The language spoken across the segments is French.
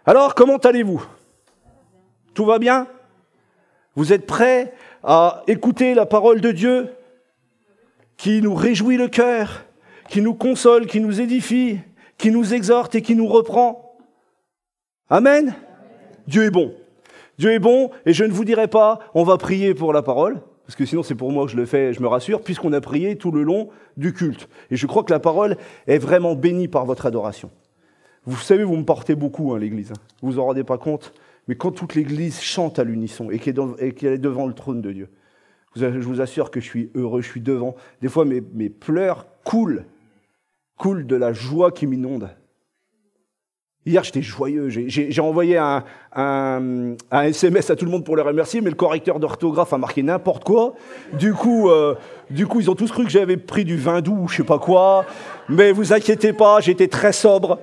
Alors, comment allez-vous? Tout va bien? Vous êtes prêts à écouter la parole de Dieu qui nous réjouit le cœur, qui nous console, qui nous édifie, qui nous exhorte et qui nous reprend? Amen? Dieu est bon. Dieu est bon, et je ne vous dirai pas, on va prier pour la parole, parce que sinon c'est pour moi que je le fais, je me rassure, puisqu'on a prié tout le long du culte. Et je crois que la parole est vraiment bénie par votre adoration. Vous savez, vous me portez beaucoup, l'église. Vous vous en rendez pas compte, mais quand toute l'église chante à l'unisson et qu'elle est devant le trône de Dieu, je vous assure que je suis heureux, je suis devant. Des fois, mes pleurs coulent de la joie qui m'inonde. Hier, j'étais joyeux. J'ai envoyé un SMS à tout le monde pour les remercier, mais le correcteur d'orthographe a marqué n'importe quoi. Du coup, ils ont tous cru que j'avais pris du vin doux ou je sais pas quoi. Mais vous inquiétez pas, j'étais très sobre.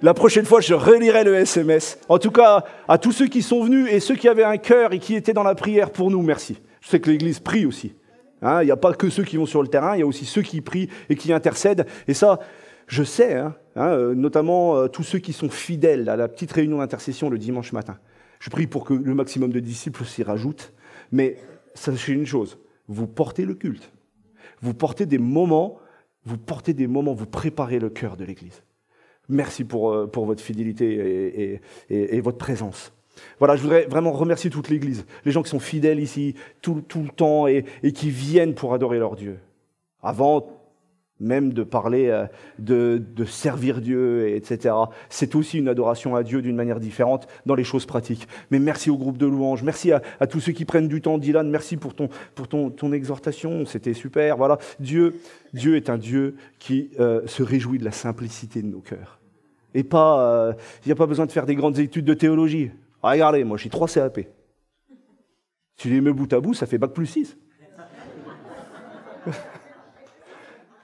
La prochaine fois, je relirai le SMS. En tout cas, à tous ceux qui sont venus et ceux qui avaient un cœur et qui étaient dans la prière pour nous, merci. Je sais que l'Église prie aussi. Il n'y a pas que ceux qui vont sur le terrain, il y a aussi ceux qui prient et qui intercèdent. Et ça, je sais, notamment tous ceux qui sont fidèles à la petite réunion d'intercession le dimanche matin. Je prie pour que le maximum de disciples s'y rajoutent. Mais sachez une chose, vous portez le culte. Vous portez des moments, vous préparez le cœur de l'Église. Merci pour votre fidélité et votre présence. Voilà, je voudrais vraiment remercier toute l'Église, les gens qui sont fidèles ici tout le temps et qui viennent pour adorer leur Dieu. Avant même de parler de servir Dieu, etc. C'est aussi une adoration à Dieu d'une manière différente dans les choses pratiques. Mais merci au groupe de louanges, merci à tous ceux qui prennent du temps. Dylan, merci pour ton exhortation, c'était super. Voilà, Dieu est un Dieu qui se réjouit de la simplicité de nos cœurs. Et pas, il n'y a pas besoin de faire des grandes études de théologie. Regardez, moi j'ai 3 CAP. Si tu les mets bout à bout, ça fait bac plus 6.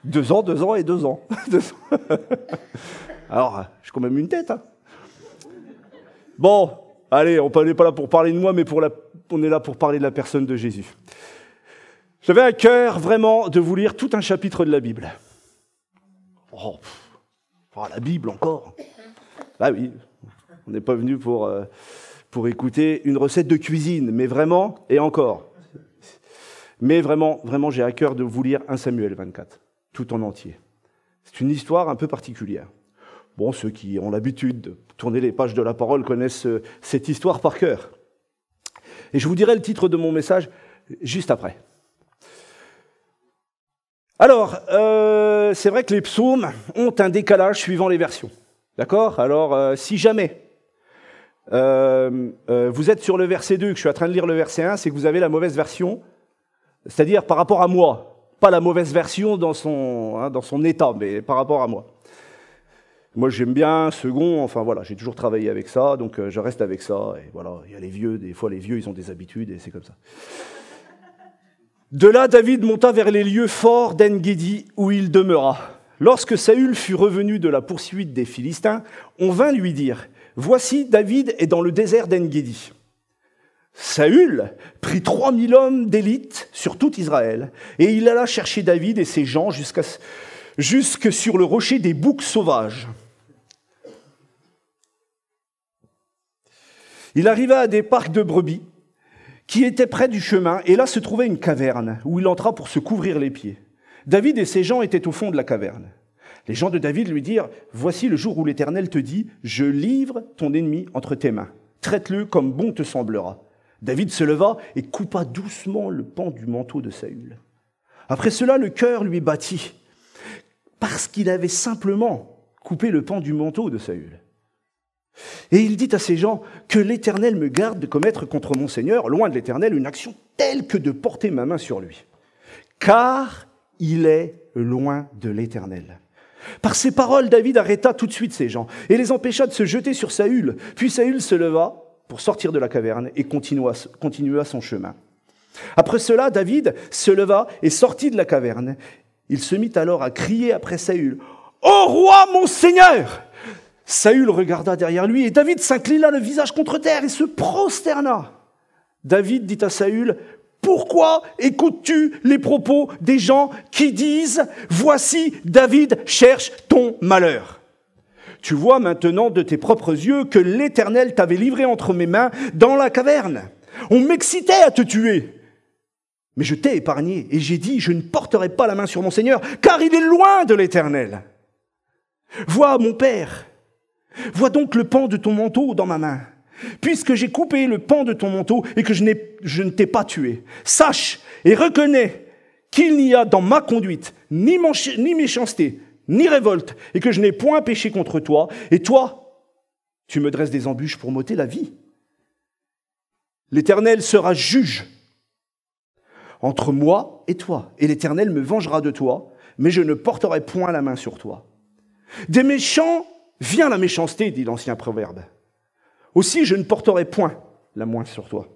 2 ans, 2 ans et 2 ans. Alors, j'ai quand même une tête. Bon, allez, on n'est pas là pour parler de moi, mais on est là pour parler de la personne de Jésus. J'avais à cœur vraiment de vous lire tout un chapitre de la Bible. La Bible encore. Ah oui, on n'est pas venu pour écouter une recette de cuisine, mais vraiment, et encore. Mais vraiment, j'ai à cœur de vous lire 1 Samuel 24. Tout en entier. C'est une histoire un peu particulière. Bon, ceux qui ont l'habitude de tourner les pages de la parole connaissent cette histoire par cœur. Et je vous dirai le titre de mon message juste après. Alors, c'est vrai que les psaumes ont un décalage suivant les versions. D'accord? Alors, si jamais vous êtes sur le verset 2 et que je suis en train de lire le verset 1, c'est que vous avez la mauvaise version, c'est-à-dire par rapport à moi. Pas la mauvaise version dans son état, mais par rapport à moi. Moi, j'aime bien second, enfin voilà, j'ai toujours travaillé avec ça, donc je reste avec ça, et voilà, il y a les vieux, des fois les vieux, ils ont des habitudes, et c'est comme ça. De là, David monta vers les lieux forts d'En-Guédi, où il demeura. Lorsque Saül fut revenu de la poursuite des Philistins, on vint lui dire, « Voici, David est dans le désert d'En-Guédi. » Saül prit 3000 hommes d'élite sur tout Israël, et il alla chercher David et ses gens jusque sur le rocher des boucs sauvages. Il arriva à des parcs de brebis qui étaient près du chemin, et là se trouvait une caverne où il entra pour se couvrir les pieds. David et ses gens étaient au fond de la caverne. Les gens de David lui dirent, « Voici le jour où l'Éternel te dit, je livre ton ennemi entre tes mains. Traite-le comme bon te semblera. » David se leva et coupa doucement le pan du manteau de Saül. Après cela, le cœur lui battit, parce qu'il avait simplement coupé le pan du manteau de Saül. Et il dit à ses gens, « Que l'Éternel me garde de commettre contre mon Seigneur, loin de l'Éternel, une action telle que de porter ma main sur lui. Car il est loin de l'Éternel. » Par ces paroles, David arrêta tout de suite ses gens et les empêcha de se jeter sur Saül. Puis Saül se leva pour sortir de la caverne et continua son chemin. Après cela, David se leva et sortit de la caverne. Il se mit alors à crier après Saül, « Ô roi, mon Seigneur !» Saül regarda derrière lui et David s'inclina le visage contre terre et se prosterna. David dit à Saül, « Pourquoi écoutes-tu les propos des gens qui disent « Voici, David cherche ton malheur » ? Tu vois maintenant de tes propres yeux que l'Éternel t'avait livré entre mes mains dans la caverne. On m'excitait à te tuer. Mais je t'ai épargné et j'ai dit, je ne porterai pas la main sur mon Seigneur, car il est loin de l'Éternel. Vois, mon père, vois donc le pan de ton manteau dans ma main. Puisque j'ai coupé le pan de ton manteau et que je ne t'ai pas tué, sache et reconnais qu'il n'y a dans ma conduite ni méchanceté, ni révolte, et que je n'ai point péché contre toi, et toi, tu me dresses des embûches pour m'ôter la vie. L'Éternel sera juge entre moi et toi, et l'Éternel me vengera de toi, mais je ne porterai point la main sur toi. Des méchants vient la méchanceté, dit l'ancien proverbe. Aussi, je ne porterai point la main sur toi.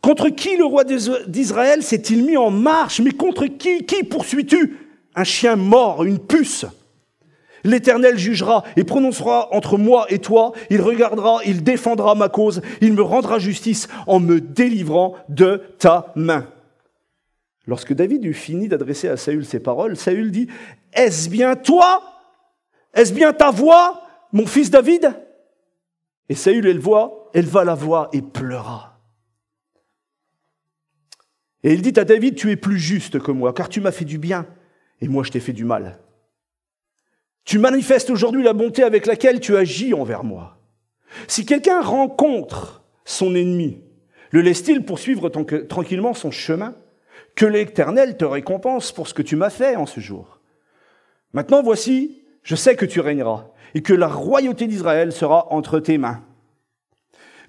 Contre qui le roi d'Israël s'est-il mis en marche? Mais contre qui poursuis-tu? Un chien mort, une puce. L'Éternel jugera et prononcera entre moi et toi. Il regardera, il défendra ma cause. Il me rendra justice en me délivrant de ta main. Lorsque David eut fini d'adresser à Saül ces paroles, Saül dit, « Est-ce bien toi? Est-ce bien ta voix, mon fils David ?» Et Saül éleva la voix et pleura. Et il dit à David, « Tu es plus juste que moi, car tu m'as fait du bien, et moi je t'ai fait du mal. Tu manifestes aujourd'hui la bonté avec laquelle tu agis envers moi. Si quelqu'un rencontre son ennemi, le laisse-t-il poursuivre tranquillement son chemin? Que l'Éternel te récompense pour ce que tu m'as fait en ce jour. Maintenant, voici, je sais que tu régneras, et que la royauté d'Israël sera entre tes mains.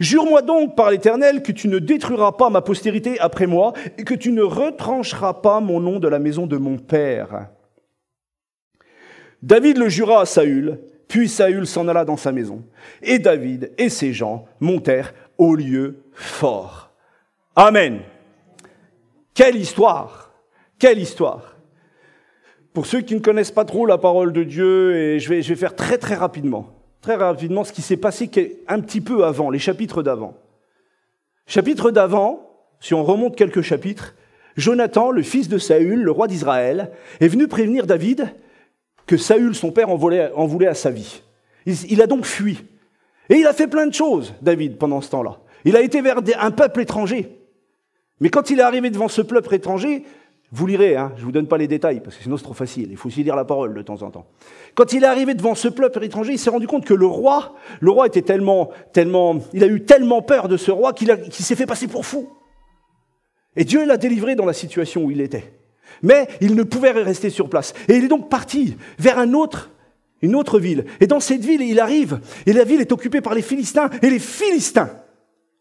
Jure-moi donc par l'Éternel que tu ne détruiras pas ma postérité après moi, et que tu ne retrancheras pas mon nom de la maison de mon père. » David le jura à Saül, puis Saül s'en alla dans sa maison. Et David et ses gens montèrent au lieu fort. Amen. Quelle histoire! Quelle histoire! Pour ceux qui ne connaissent pas trop la parole de Dieu, et je vais faire très rapidement ce qui s'est passé un petit peu avant, les chapitres d'avant. Chapitre d'avant, si on remonte quelques chapitres, Jonathan, le fils de Saül, le roi d'Israël, est venu prévenir David que Saül, son père, en voulait à sa vie. Il a donc fui. Et il a fait plein de choses, David, pendant ce temps-là. Il a été vers un peuple étranger. Mais quand il est arrivé devant ce peuple étranger, vous lirez, je ne vous donne pas les détails, parce que sinon c'est trop facile, il faut aussi lire la parole de temps en temps. Quand il est arrivé devant ce peuple étranger, il s'est rendu compte que le roi était il a eu tellement peur de ce roi qu'il s'est fait passer pour fou. Et Dieu l'a délivré dans la situation où il était. Mais il ne pouvait rester sur place. Et il est donc parti vers une autre ville. Et dans cette ville, il arrive, et la ville est occupée par les Philistins, et les Philistins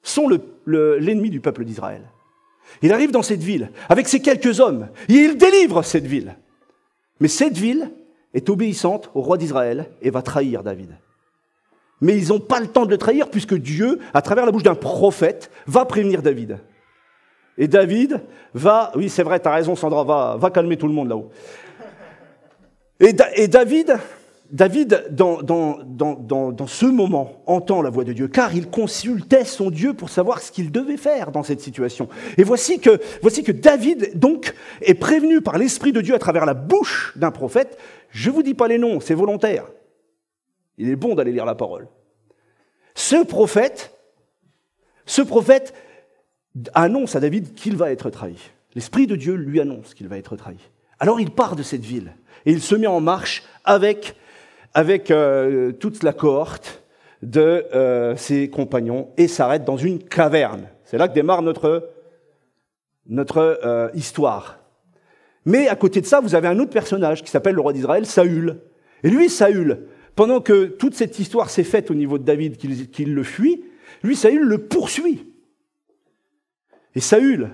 sont l'ennemi du peuple d'Israël. Il arrive dans cette ville, avec ses quelques hommes, et il délivre cette ville. Mais cette ville est obéissante au roi d'Israël et va trahir David. Mais ils n'ont pas le temps de le trahir, puisque Dieu, à travers la bouche d'un prophète, va prévenir David. Et David va... Oui, c'est vrai, t'as raison Sandra, va calmer tout le monde là-haut. Et David, dans ce moment, entend la voix de Dieu, car il consultait son Dieu pour savoir ce qu'il devait faire dans cette situation. Et voici que David, donc, est prévenu par l'Esprit de Dieu à travers la bouche d'un prophète. Je ne vous dis pas les noms, c'est volontaire. Il est bon d'aller lire la parole. Ce prophète annonce à David qu'il va être trahi. L'Esprit de Dieu lui annonce qu'il va être trahi. Alors il part de cette ville et il se met en marche avec toute la cohorte de ses compagnons et s'arrête dans une caverne. C'est là que démarre notre histoire. Mais à côté de ça, vous avez un autre personnage qui s'appelle le roi d'Israël, Saül. Et lui, Saül, pendant que toute cette histoire s'est faite au niveau de David, qu'il le fuit, lui, Saül, le poursuit. Et Saül,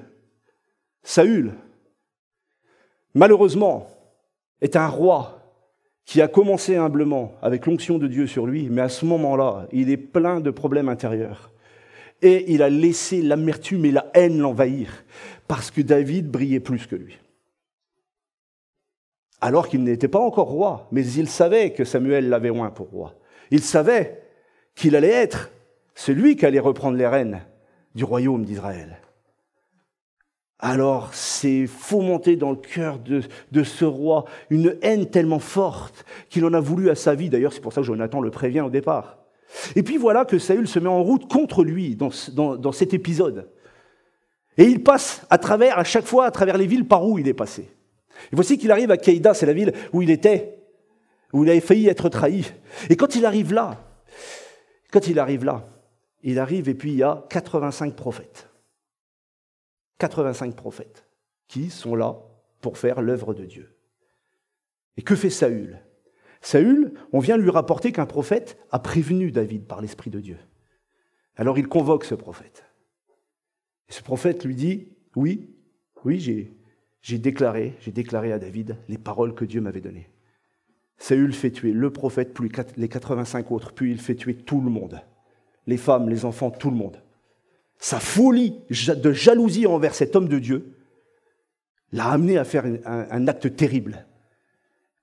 malheureusement, est un roi qui a commencé humblement avec l'onction de Dieu sur lui, mais à ce moment-là, il est plein de problèmes intérieurs. Et il a laissé l'amertume et la haine l'envahir, parce que David brillait plus que lui. Alors qu'il n'était pas encore roi, mais il savait que Samuel l'avait oint pour roi. Il savait qu'il allait être celui qui allait reprendre les rênes du royaume d'Israël. alors c'est fomenté dans le cœur de ce roi une haine tellement forte qu'il en a voulu à sa vie. D'ailleurs, c'est pour ça que Jonathan le prévient au départ. Et puis voilà que Saül se met en route contre lui dans cet épisode. Et il passe à chaque fois à travers les villes par où il est passé. Et voici qu'il arrive à Keïda, c'est la ville où il était, où il avait failli être trahi. Et quand il arrive là, il arrive et puis il y a 85 prophètes. 85 prophètes qui sont là pour faire l'œuvre de Dieu. Et que fait Saül ? Saül, on vient lui rapporter qu'un prophète a prévenu David par l'Esprit de Dieu. Alors il convoque ce prophète. Et ce prophète lui dit, oui, j'ai déclaré à David les paroles que Dieu m'avait données. Saül fait tuer le prophète, puis les 85 autres, puis il fait tuer tout le monde. Les femmes, les enfants, tout le monde. Sa folie de jalousie envers cet homme de Dieu l'a amené à faire un acte terrible.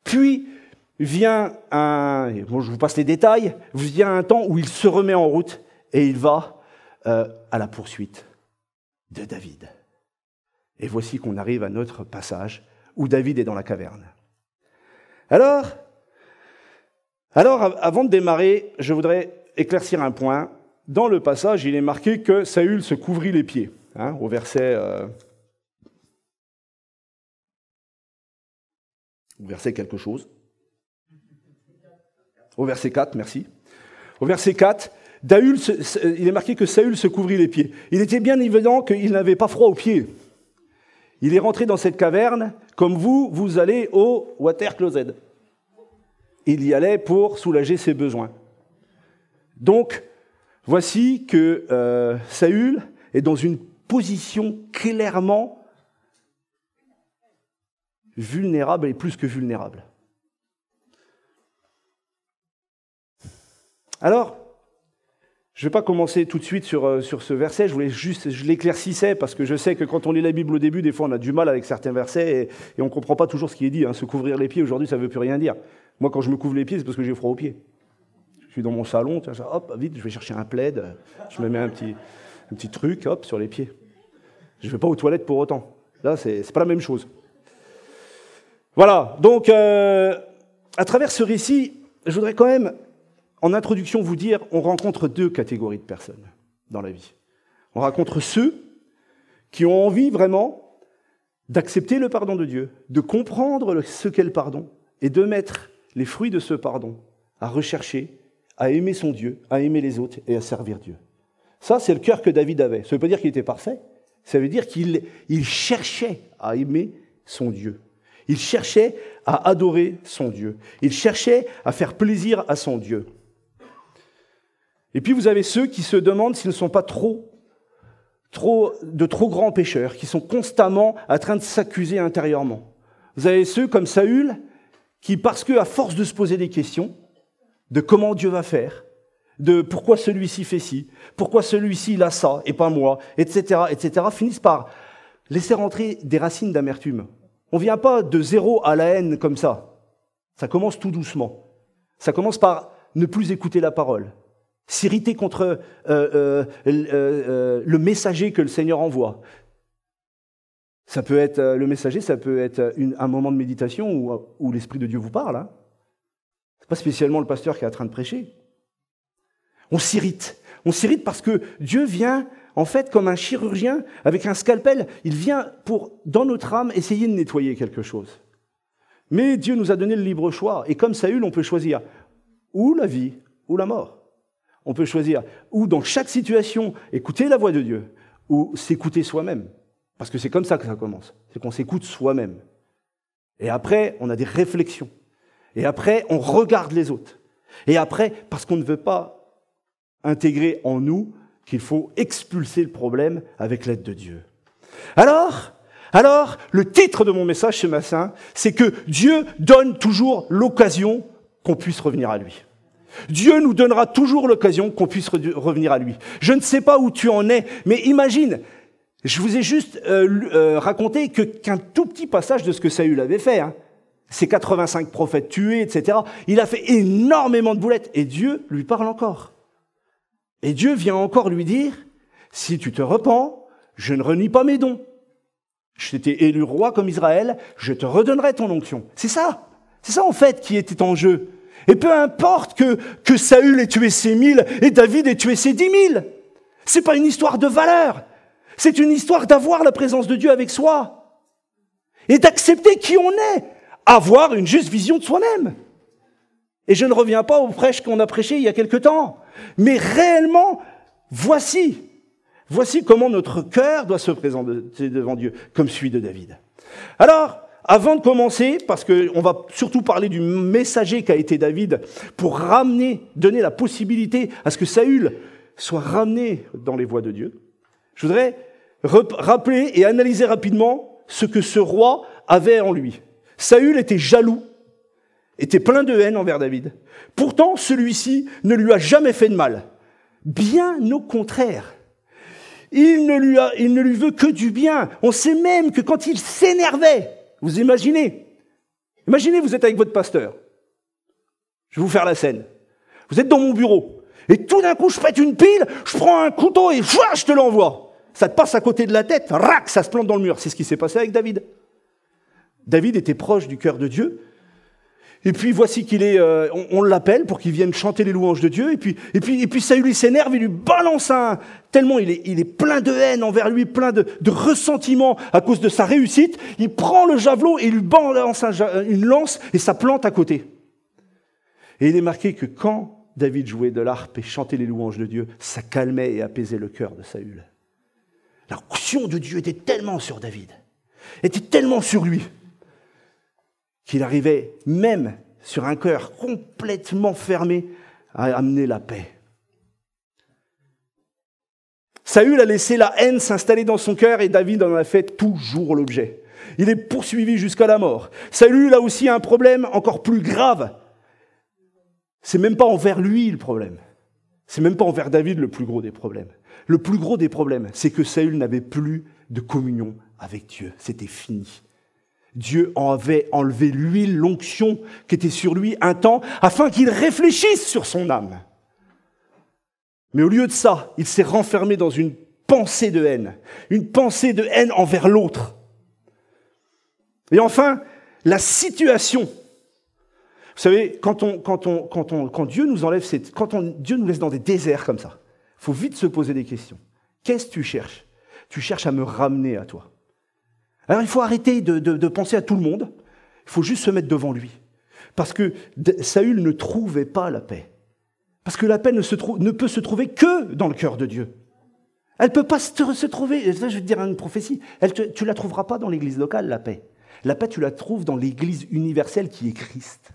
Puis vient je vous passe les détails, vient un temps où il se remet en route et il va à la poursuite de David. Et voici qu'on arrive à notre passage où David est dans la caverne. Alors, avant de démarrer, je voudrais éclaircir un point. Dans le passage, il est marqué que Saül se couvrit les pieds, au verset quelque chose. Au verset 4, merci. Au verset 4, il est marqué que Saül se couvrit les pieds. Il était bien évident qu'il n'avait pas froid aux pieds. Il est rentré dans cette caverne comme vous allez au water closet. Il y allait pour soulager ses besoins. Donc, voici que Saül est dans une position clairement vulnérable et plus que vulnérable. Alors, je ne vais pas commencer tout de suite sur ce verset, je l'éclaircissais parce que je sais que quand on lit la Bible au début, des fois on a du mal avec certains versets et on ne comprend pas toujours ce qui est dit. Se couvrir les pieds, aujourd'hui, ça ne veut plus rien dire. Moi, quand je me couvre les pieds, c'est parce que j'ai froid aux pieds. Je suis dans mon salon, hop, vite, je vais chercher un plaid, je me mets un petit truc, hop, sur les pieds. Je ne vais pas aux toilettes pour autant. Là, c'est pas la même chose. Voilà, donc, à travers ce récit, je voudrais quand même, en introduction, vous dire, on rencontre deux catégories de personnes dans la vie. On rencontre ceux qui ont envie vraiment d'accepter le pardon de Dieu, de comprendre ce qu'est le pardon, et de mettre les fruits de ce pardon à rechercher, à aimer son Dieu, à aimer les autres et à servir Dieu. Ça, c'est le cœur que David avait. Ça ne veut pas dire qu'il était parfait, ça veut dire qu'il cherchait à aimer son Dieu. Il cherchait à adorer son Dieu. Il cherchait à faire plaisir à son Dieu. Et puis vous avez ceux qui se demandent s'ils ne sont pas de trop grands pécheurs, qui sont constamment en train de s'accuser intérieurement. Vous avez ceux comme Saül, qui, parce qu'à force de se poser des questions, de comment Dieu va faire, de pourquoi celui-ci fait ci, pourquoi celui-ci il a ça et pas moi, etc., finissent par laisser rentrer des racines d'amertume. On ne vient pas de zéro à la haine comme ça. Ça commence tout doucement. Ça commence par ne plus écouter la parole, s'irriter contre le messager que le Seigneur envoie. Ça peut être le messager, ça peut être un moment de méditation où l'Esprit de Dieu vous parle. Ce n'est pas spécialement le pasteur qui est en train de prêcher. On s'irrite. On s'irrite parce que Dieu vient, en fait, comme un chirurgien, avec un scalpel. Il vient pour, dans notre âme, essayer de nettoyer quelque chose. Mais Dieu nous a donné le libre choix. Et comme Saül, on peut choisir ou la vie ou la mort. On peut choisir ou, dans chaque situation, écouter la voix de Dieu ou s'écouter soi-même. Parce que c'est comme ça que ça commence. C'est qu'on s'écoute soi-même. Et après, on a des réflexions. Et après, on regarde les autres. Et après, parce qu'on ne veut pas intégrer en nous qu'il faut expulser le problème avec l'aide de Dieu. Alors, le titre de mon message ce matin, c'est que Dieu donne toujours l'occasion qu'on puisse revenir à lui. Dieu nous donnera toujours l'occasion qu'on puisse revenir à lui. Je ne sais pas où tu en es, mais imagine, je vous ai juste raconté qu'un tout petit passage de ce que Saül avait fait. Ces 85 prophètes tués, etc. Il a fait énormément de boulettes. Et Dieu lui parle encore. Et Dieu vient encore lui dire, si tu te repens, je ne renie pas mes dons. Je t'ai élu roi comme Israël, je te redonnerai ton onction. C'est ça en fait qui était en jeu. Et peu importe que Saül ait tué ses 1000 et David ait tué ses 10 000. C'est pas une histoire de valeur. C'est une histoire d'avoir la présence de Dieu avec soi. Et d'accepter qui on est. Avoir une juste vision de soi-même. Et je ne reviens pas aux prêches qu'on a prêchées il y a quelque temps. Mais réellement, voici comment notre cœur doit se présenter devant Dieu, comme celui de David. Alors, avant de commencer, parce qu'on va surtout parler du messager qu'a été David, pour donner la possibilité à ce que Saül soit ramené dans les voies de Dieu, je voudrais rappeler et analyser rapidement ce que ce roi avait en lui. Saül était jaloux, était plein de haine envers David. Pourtant, celui-ci ne lui a jamais fait de mal. Bien au contraire. Il ne lui veut que du bien. On sait même que quand il s'énervait, vous imaginez, vous êtes avec votre pasteur. Je vais vous faire la scène. Vous êtes dans mon bureau. Et tout d'un coup, je pète une pile, je prends un couteau et je te l'envoie. Ça te passe à côté de la tête, rac, ça se plante dans le mur. C'est ce qui s'est passé avec David. David était proche du cœur de Dieu. Et puis voici qu'il est, on l'appelle pour qu'il vienne chanter les louanges de Dieu. Et puis Saül il s'énerve, il lui balance tellement il est plein de haine envers lui, plein de ressentiment à cause de sa réussite. Il prend le javelot et il lui balance une lance et ça plante à côté. Et il est marqué que quand David jouait de l'harpe et chantait les louanges de Dieu, ça calmait et apaisait le cœur de Saül. La onction de Dieu était tellement sur David, était tellement sur lui, qu'il arrivait même sur un cœur complètement fermé à amener la paix. Saül a laissé la haine s'installer dans son cœur et David en a fait toujours l'objet. Il est poursuivi jusqu'à la mort. Saül a aussi un problème encore plus grave. C'est même pas envers lui le problème. C'est même pas envers David le plus gros des problèmes. Le plus gros des problèmes, c'est que Saül n'avait plus de communion avec Dieu. C'était fini. Dieu en avait enlevé l'huile, l'onction qui était sur lui un temps, afin qu'il réfléchisse sur son âme. Mais au lieu de ça, il s'est renfermé dans une pensée de haine envers l'autre. Et enfin, la situation. Vous savez, quand Dieu nous enlève, Dieu nous laisse dans des déserts comme ça, il faut vite se poser des questions. Qu'est-ce que tu cherches ? Tu cherches à me ramener à toi. Alors il faut arrêter de penser à tout le monde, il faut juste se mettre devant lui. Parce que Saül ne trouvait pas la paix. Parce que la paix ne peut se trouver que dans le cœur de Dieu. Elle ne peut pas se trouver, je vais te dire une prophétie, tu ne la trouveras pas dans l'église locale, la paix. La paix, tu la trouves dans l'église universelle qui est Christ.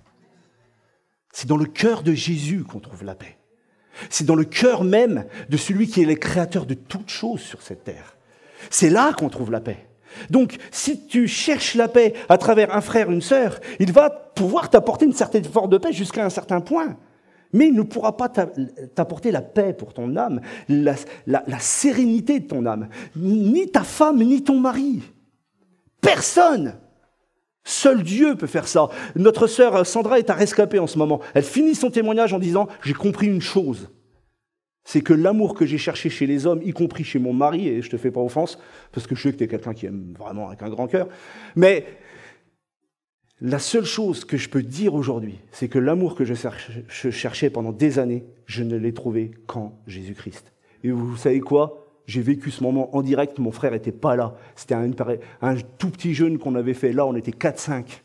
C'est dans le cœur de Jésus qu'on trouve la paix. C'est dans le cœur même de celui qui est le créateur de toutes choses sur cette terre. C'est là qu'on trouve la paix. Donc, si tu cherches la paix à travers un frère, une sœur, il va pouvoir t'apporter une certaine forme de paix jusqu'à un certain point. Mais il ne pourra pas t'apporter la paix pour ton âme, la sérénité de ton âme. Ni ta femme, ni ton mari. Personne. Seul Dieu peut faire ça. Notre sœur Sandra est à rescapée en ce moment. Elle finit son témoignage en disant « J'ai compris une chose. C'est que l'amour que j'ai cherché chez les hommes, y compris chez mon mari, et je te fais pas offense, parce que je sais que tu es quelqu'un qui aime vraiment avec un grand cœur, mais la seule chose que je peux dire aujourd'hui, c'est que l'amour que je cherchais pendant des années, je ne l'ai trouvé qu'en Jésus-Christ. Et vous savez quoi ? J'ai vécu ce moment en direct, mon frère n'était pas là. C'était un tout petit jeûne qu'on avait fait, là on était 4-5.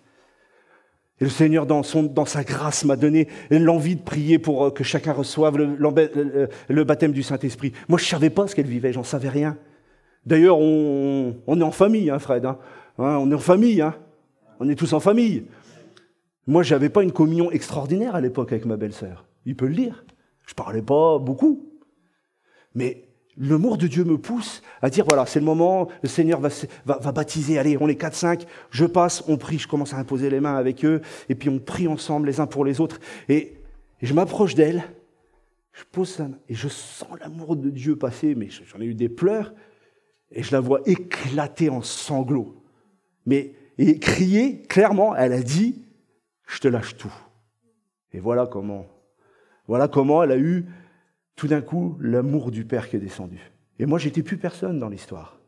Et le Seigneur, dans sa grâce, m'a donné l'envie de prier pour que chacun reçoive le baptême du Saint-Esprit. Moi, je ne savais pas ce qu'elle vivait, j'en savais rien. D'ailleurs, on est en famille, hein, Fred. On est en famille, hein. On est tous en famille. Moi, je n'avais pas une communion extraordinaire à l'époque avec ma belle-sœur. Il peut le dire. Je ne parlais pas beaucoup. Mais l'amour de Dieu me pousse à dire, voilà, c'est le moment, le Seigneur va baptiser, allez, on est 4-5, je passe, on prie, je commence à imposer les mains avec eux, et puis on prie ensemble les uns pour les autres, et je m'approche d'elle, je pose sa main, et je sens l'amour de Dieu passer, mais j'en ai eu des pleurs, et je la vois éclater en sanglots. Et crier, clairement, elle a dit, je te lâche tout. Et voilà comment elle a eu tout d'un coup, l'amour du Père qui est descendu. Et moi, j'étais plus personne dans l'histoire.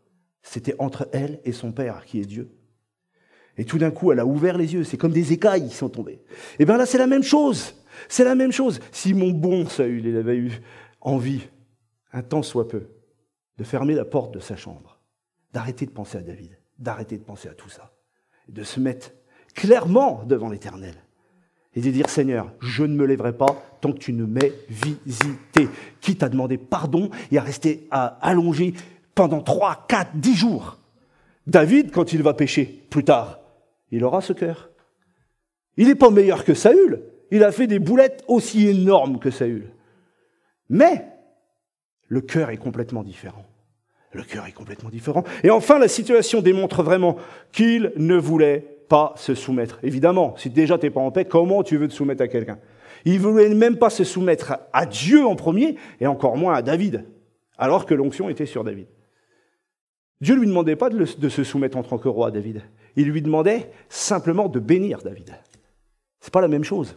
C'était entre elle et son père, qui est Dieu. Et tout d'un coup, elle a ouvert les yeux. C'est comme des écailles qui sont tombées. Et bien là, c'est la même chose. C'est la même chose. Si mon bon Saül, il avait eu envie, un temps soit peu, de fermer la porte de sa chambre, d'arrêter de penser à David, d'arrêter de penser à tout ça, et de se mettre clairement devant l'Éternel, et de dire, Seigneur, je ne me lèverai pas tant que tu ne m'aies visité. Quitte à demander pardon et à rester allongé pendant 3, 4, 10 jours. David, quand il va pécher plus tard, il aura ce cœur. Il n'est pas meilleur que Saül. Il a fait des boulettes aussi énormes que Saül. Mais le cœur est complètement différent. Le cœur est complètement différent. Et enfin, la situation démontre vraiment qu'il ne voulait pas se soumettre. Évidemment, si déjà tu n'es pas en paix, comment tu veux te soumettre à quelqu'un? Il ne voulait même pas se soumettre à Dieu en premier, et encore moins à David, alors que l'onction était sur David. Dieu ne lui demandait pas de se soumettre en tant que roi à David. Il lui demandait simplement de bénir David. Ce n'est pas la même chose.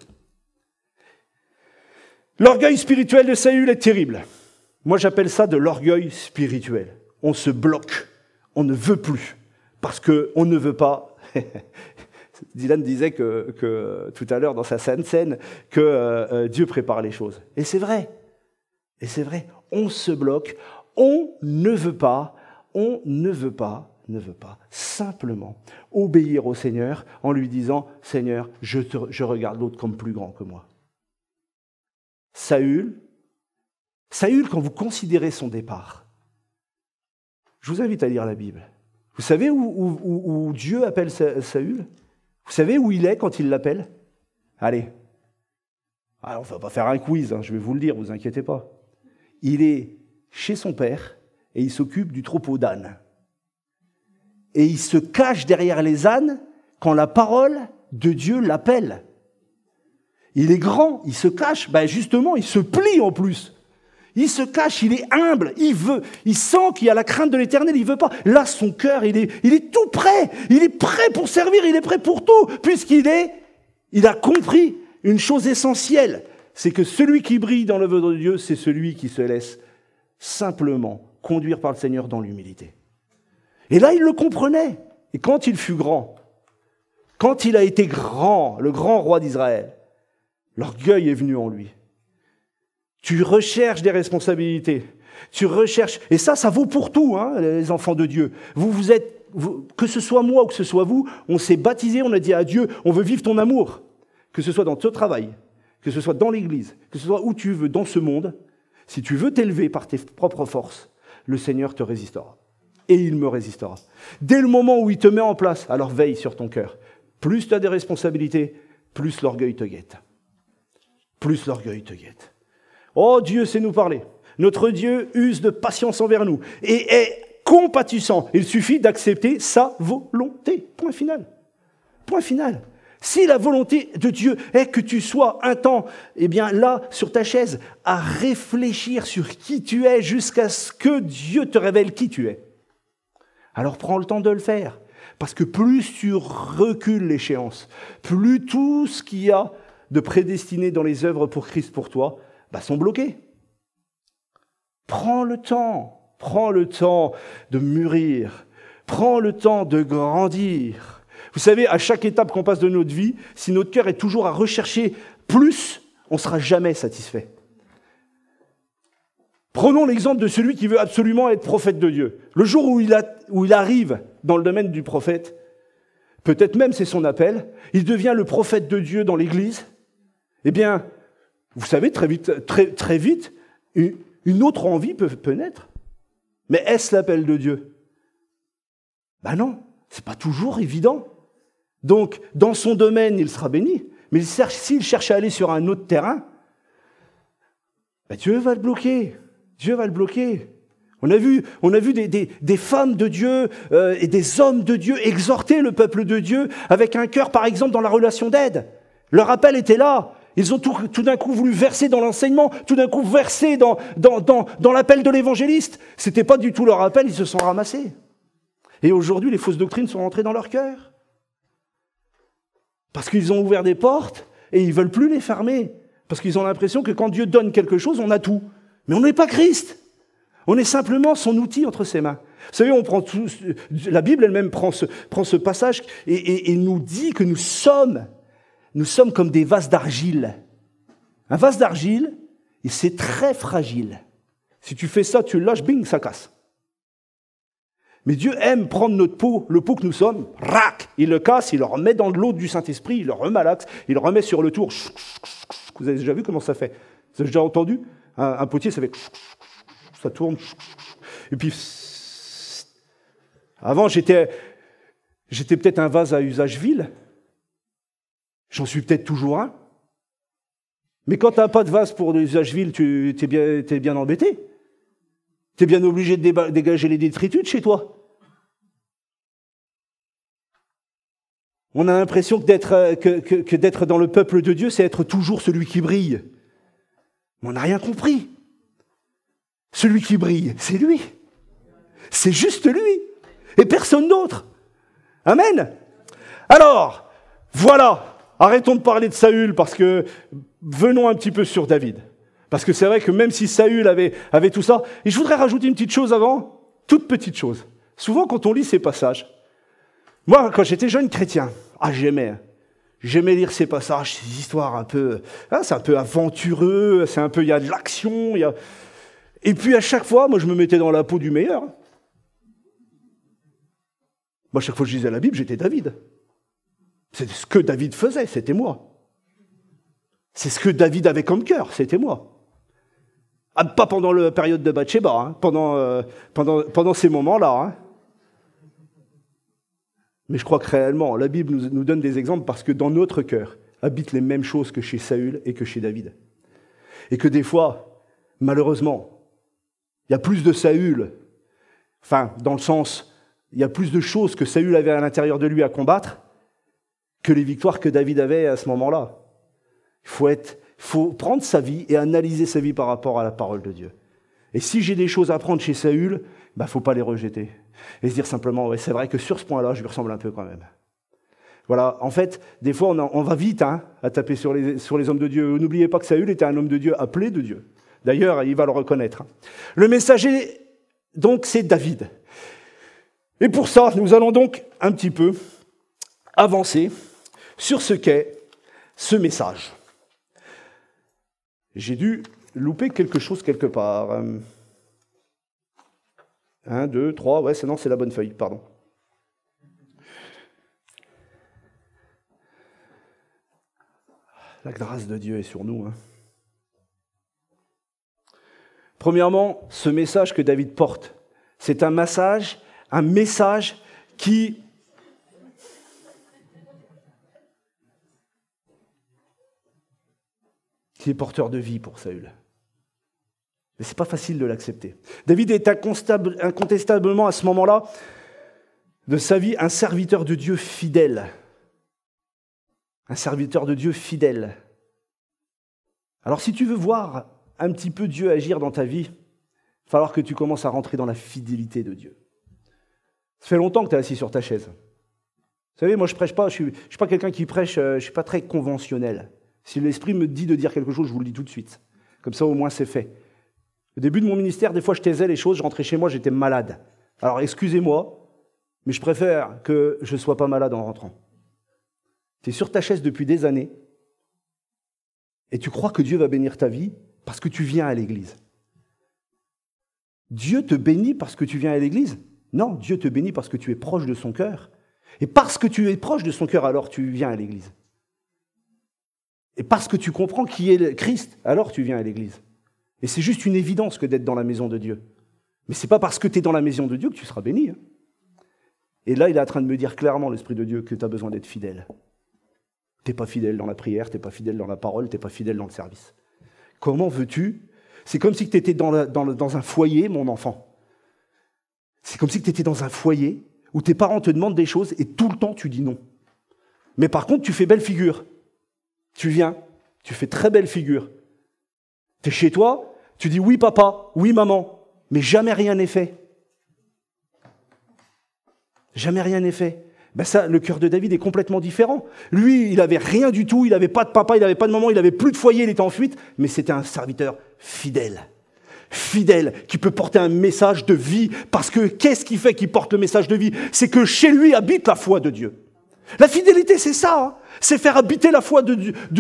L'orgueil spirituel de Saül est terrible. Moi, j'appelle ça de l'orgueil spirituel. On se bloque, on ne veut plus, parce qu'on ne veut pas. Dylan disait que tout à l'heure, dans sa sainte scène, que Dieu prépare les choses. Et c'est vrai. Et c'est vrai. On se bloque, on ne veut pas simplement obéir au Seigneur en lui disant « Seigneur, je regarde l'autre comme plus grand que moi ». Saül, quand vous considérez son départ, je vous invite à lire la Bible. Vous savez où Dieu appelle Saül? Vous savez où il est quand il l'appelle? Allez. Alors, on ne va pas faire un quiz, je vais vous le dire, vous inquiétez pas. Il est chez son père et il s'occupe du troupeau d'ânes. Et il se cache derrière les ânes quand la parole de Dieu l'appelle. Il est grand, il se cache, justement, il se plie en plus. Il se cache, il est humble, il sent qu'il y a la crainte de l'Éternel, il veut pas. Là, son cœur, il est tout prêt, il est prêt pour servir, il est prêt pour tout, puisqu'il a compris une chose essentielle, c'est que celui qui brille dans l'œuvre de Dieu, c'est celui qui se laisse simplement conduire par le Seigneur dans l'humilité. Et là, il le comprenait. Et quand il fut grand, quand il a été grand, le grand roi d'Israël, l'orgueil est venu en lui. Tu recherches des responsabilités. Tu recherches, et ça vaut pour tout, les enfants de Dieu. Vous êtes, que ce soit moi ou que ce soit vous, on s'est baptisé, on a dit à Dieu, on veut vivre ton amour. Que ce soit dans ton travail, que ce soit dans l'église, que ce soit où tu veux, dans ce monde, si tu veux t'élever par tes propres forces, le Seigneur te résistera. Et il me résistera. Dès le moment où il te met en place, alors veille sur ton cœur. Plus tu as des responsabilités, plus l'orgueil te guette. Plus l'orgueil te guette. Oh, Dieu sait nous parler. Notre Dieu use de patience envers nous et est compatissant. Il suffit d'accepter sa volonté. Point final. Point final. Si la volonté de Dieu est que tu sois un temps, là, sur ta chaise, à réfléchir sur qui tu es jusqu'à ce que Dieu te révèle qui tu es, alors prends le temps de le faire. Parce que plus tu recules l'échéance, plus tout ce qu'il y a de prédestiné dans les œuvres pour Christ pour toi, sont bloqués. Prends le temps de mûrir, prends le temps de grandir. Vous savez, à chaque étape qu'on passe de notre vie, si notre cœur est toujours à rechercher plus, on ne sera jamais satisfait. Prenons l'exemple de celui qui veut absolument être prophète de Dieu. Le jour où il arrive dans le domaine du prophète, peut-être même c'est son appel, il devient le prophète de Dieu dans l'Église, vous savez, très vite, une autre envie peut naître. Mais est-ce l'appel de Dieu? Non, c'est pas toujours évident. Donc, dans son domaine, il sera béni. Mais s'il cherche à aller sur un autre terrain, Dieu va le bloquer. Dieu va le bloquer. On a vu des femmes de Dieu et des hommes de Dieu exhorter le peuple de Dieu avec un cœur, par exemple, dans la relation d'aide. Leur appel était là. Ils ont tout d'un coup voulu verser dans l'enseignement, tout d'un coup verser dans l'appel de l'évangéliste. Ce n'était pas du tout leur appel, ils se sont ramassés. Et aujourd'hui, les fausses doctrines sont rentrées dans leur cœur. Parce qu'ils ont ouvert des portes et ils ne veulent plus les fermer. Parce qu'ils ont l'impression que quand Dieu donne quelque chose, on a tout. Mais on n'est pas Christ. On est simplement son outil entre ses mains. Vous savez, la Bible elle-même prend ce passage et nous dit que nous sommes comme des vases d'argile. Un vase d'argile, c'est très fragile. Si tu fais ça, tu le lâches, bing, ça casse. Mais Dieu aime prendre notre pot, le pot que nous sommes, rac, il le casse, il le remet dans l'eau du Saint-Esprit, il le remalaxe, il le remet sur le tour. Vous avez déjà vu comment ça fait? Vous avez déjà entendu? Un potier, ça fait... Ça tourne. Et puis... Avant, j'étais peut-être un vase à usage vil. J'en suis peut-être toujours un. Mais quand tu n'as pas de vase pour l'usage vil, tu es bien embêté. Tu es bien obligé de dégager les détritus de chez toi. On a l'impression que d'être dans le peuple de Dieu, c'est être toujours celui qui brille. Mais on n'a rien compris. Celui qui brille, c'est lui. C'est juste lui. Et personne d'autre. Amen. Alors, voilà. Arrêtons de parler de Saül parce que venons un petit peu sur David. Parce que c'est vrai que même si Saül avait tout ça, et je voudrais rajouter une petite chose avant, toute petite chose. Souvent quand on lit ces passages, moi quand j'étais jeune chrétien, j'aimais lire ces passages, ces histoires un peu, c'est un peu aventureux, c'est un peu, il y a de l'action, et puis à chaque fois, moi je me mettais dans la peau du meilleur. Moi, chaque fois que je lisais la Bible, j'étais David. C'est ce que David faisait, c'était moi. C'est ce que David avait comme cœur, c'était moi. Pas pendant la période de Bathsheba, pendant ces moments-là. Mais je crois que réellement, la Bible nous donne des exemples parce que dans notre cœur habitent les mêmes choses que chez Saül et que chez David. Et que des fois, malheureusement, il y a plus de Saül, dans le sens... Il y a plus de choses que Saül avait à l'intérieur de lui à combattre que les victoires que David avait à ce moment-là. Il faut prendre sa vie et analyser sa vie par rapport à la parole de Dieu. Et si j'ai des choses à prendre chez Saül, il ne faut pas les rejeter. Et se dire simplement, ouais, c'est vrai que sur ce point-là, je lui ressemble un peu quand même. Voilà, en fait, des fois, on va vite à taper sur les hommes de Dieu. N'oubliez pas que Saül était un homme de Dieu, appelé de Dieu. D'ailleurs, il va le reconnaître. Le messager, donc, c'est David. Et pour ça, nous allons donc un petit peu avancer sur ce qu'est ce message. J'ai dû louper quelque chose quelque part. 1, 2, 3, ouais, c'est la bonne feuille, pardon. La grâce de Dieu est sur nous. Premièrement, ce message que David porte, c'est un message qui est porteur de vie pour Saül. Mais ce n'est pas facile de l'accepter. David est incontestablement à ce moment-là de sa vie un serviteur de Dieu fidèle. Un serviteur de Dieu fidèle. Alors si tu veux voir un petit peu Dieu agir dans ta vie, il va falloir que tu commences à rentrer dans la fidélité de Dieu. Ça fait longtemps que tu es assis sur ta chaise. Vous savez, moi je prêche pas, je suis pas quelqu'un qui prêche, je suis pas très conventionnel. Si l'Esprit me dit de dire quelque chose, je vous le dis tout de suite. Comme ça au moins c'est fait. Au début de mon ministère, des fois je taisais les choses, je rentrais chez moi, j'étais malade. Alors excusez-moi, mais je préfère que je ne sois pas malade en rentrant. Tu es sur ta chaise depuis des années et tu crois que Dieu va bénir ta vie parce que tu viens à l'église. Dieu te bénit parce que tu viens à l'église? Non, Dieu te bénit parce que tu es proche de son cœur. Et parce que tu es proche de son cœur, alors tu viens à l'église. Et parce que tu comprends qui est le Christ, alors tu viens à l'église. Et c'est juste une évidence que d'être dans la maison de Dieu. Mais ce n'est pas parce que tu es dans la maison de Dieu que tu seras béni. Et là, il est en train de me dire clairement, l'Esprit de Dieu, que tu as besoin d'être fidèle. Tu n'es pas fidèle dans la prière, tu n'es pas fidèle dans la parole, tu n'es pas fidèle dans le service. Comment veux-tu? C'est comme si tu étais dans un foyer, mon enfant. C'est comme si tu étais dans un foyer où tes parents te demandent des choses et tout le temps tu dis non. Mais par contre, tu fais belle figure. Tu viens, tu fais très belle figure. Tu es chez toi, tu dis oui papa, oui maman, mais jamais rien n'est fait. Jamais rien n'est fait. Ben ça, le cœur de David est complètement différent. Lui, il n'avait rien du tout, il n'avait pas de papa, il n'avait pas de maman, il n'avait plus de foyer, il était en fuite, mais c'était un serviteur fidèle. fidèle, qui peut porter un message de vie. Parce que qu'est-ce qui fait qu'il porte le message de vie? C'est que chez lui habite la foi de Dieu. La fidélité, c'est ça, hein. C'est faire habiter la foi de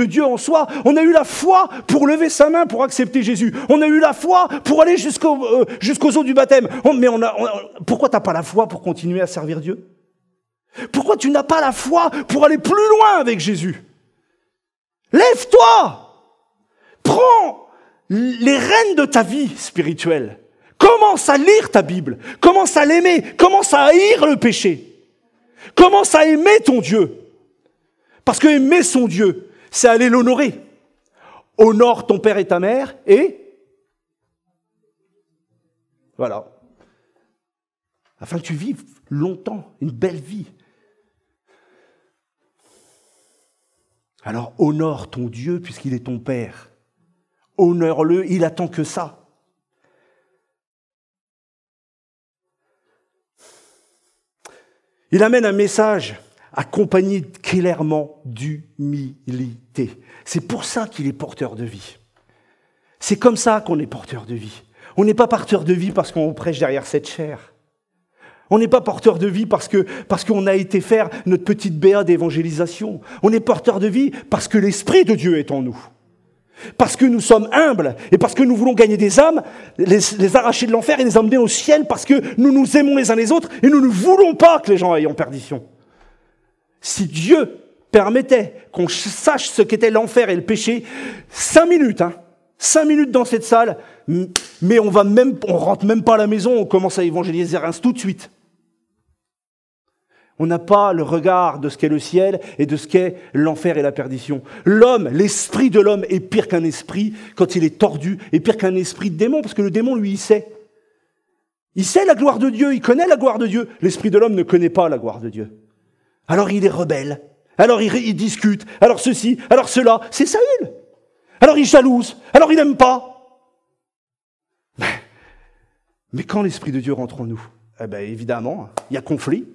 Dieu en soi. On a eu la foi pour lever sa main, pour accepter Jésus. On a eu la foi pour aller jusqu'aux eaux du baptême. Pourquoi tu n'as pas la foi pour continuer à servir Dieu? Pourquoi tu n'as pas la foi pour aller plus loin avec Jésus? Lève-toi! Prends les rênes de ta vie spirituelle. Commence à lire ta Bible. Commence à l'aimer. Commence à haïr le péché. Commence à aimer ton Dieu. Parce que aimer son Dieu, c'est aller l'honorer. Honore ton père et ta mère et... Voilà. Afin que tu vives longtemps, une belle vie. Alors honore ton Dieu puisqu'il est ton père. Honore-le, il attend que ça. Il amène un message accompagné clairement d'humilité. C'est pour ça qu'il est porteur de vie. C'est comme ça qu'on est porteur de vie. On n'est pas porteur de vie parce qu'on prêche derrière cette chair. On n'est pas porteur de vie parce qu'on a été faire notre petite BA d'évangélisation. On est porteur de vie parce que l'Esprit de Dieu est en nous. Parce que nous sommes humbles et parce que nous voulons gagner des âmes, les arracher de l'enfer et les emmener au ciel parce que nous nous aimons les uns les autres et nous ne voulons pas que les gens aillent en perdition. Si Dieu permettait qu'on sache ce qu'était l'enfer et le péché, 5 minutes, 5 minutes dans cette salle, mais on rentre même pas à la maison, on commence à évangéliser Reims tout de suite. On n'a pas le regard de ce qu'est le ciel et de ce qu'est l'enfer et la perdition. L'homme, l'esprit de l'homme est pire qu'un esprit quand il est tordu, est pire qu'un esprit de démon, parce que le démon, lui, il sait. Il sait la gloire de Dieu, il connaît la gloire de Dieu. L'esprit de l'homme ne connaît pas la gloire de Dieu. Alors il est rebelle, alors il discute, alors ceci, alors cela. C'est Saül. Alors il jalouse, alors il n'aime pas. Mais quand l'Esprit de Dieu rentre en nous, eh bien évidemment, il y a conflit.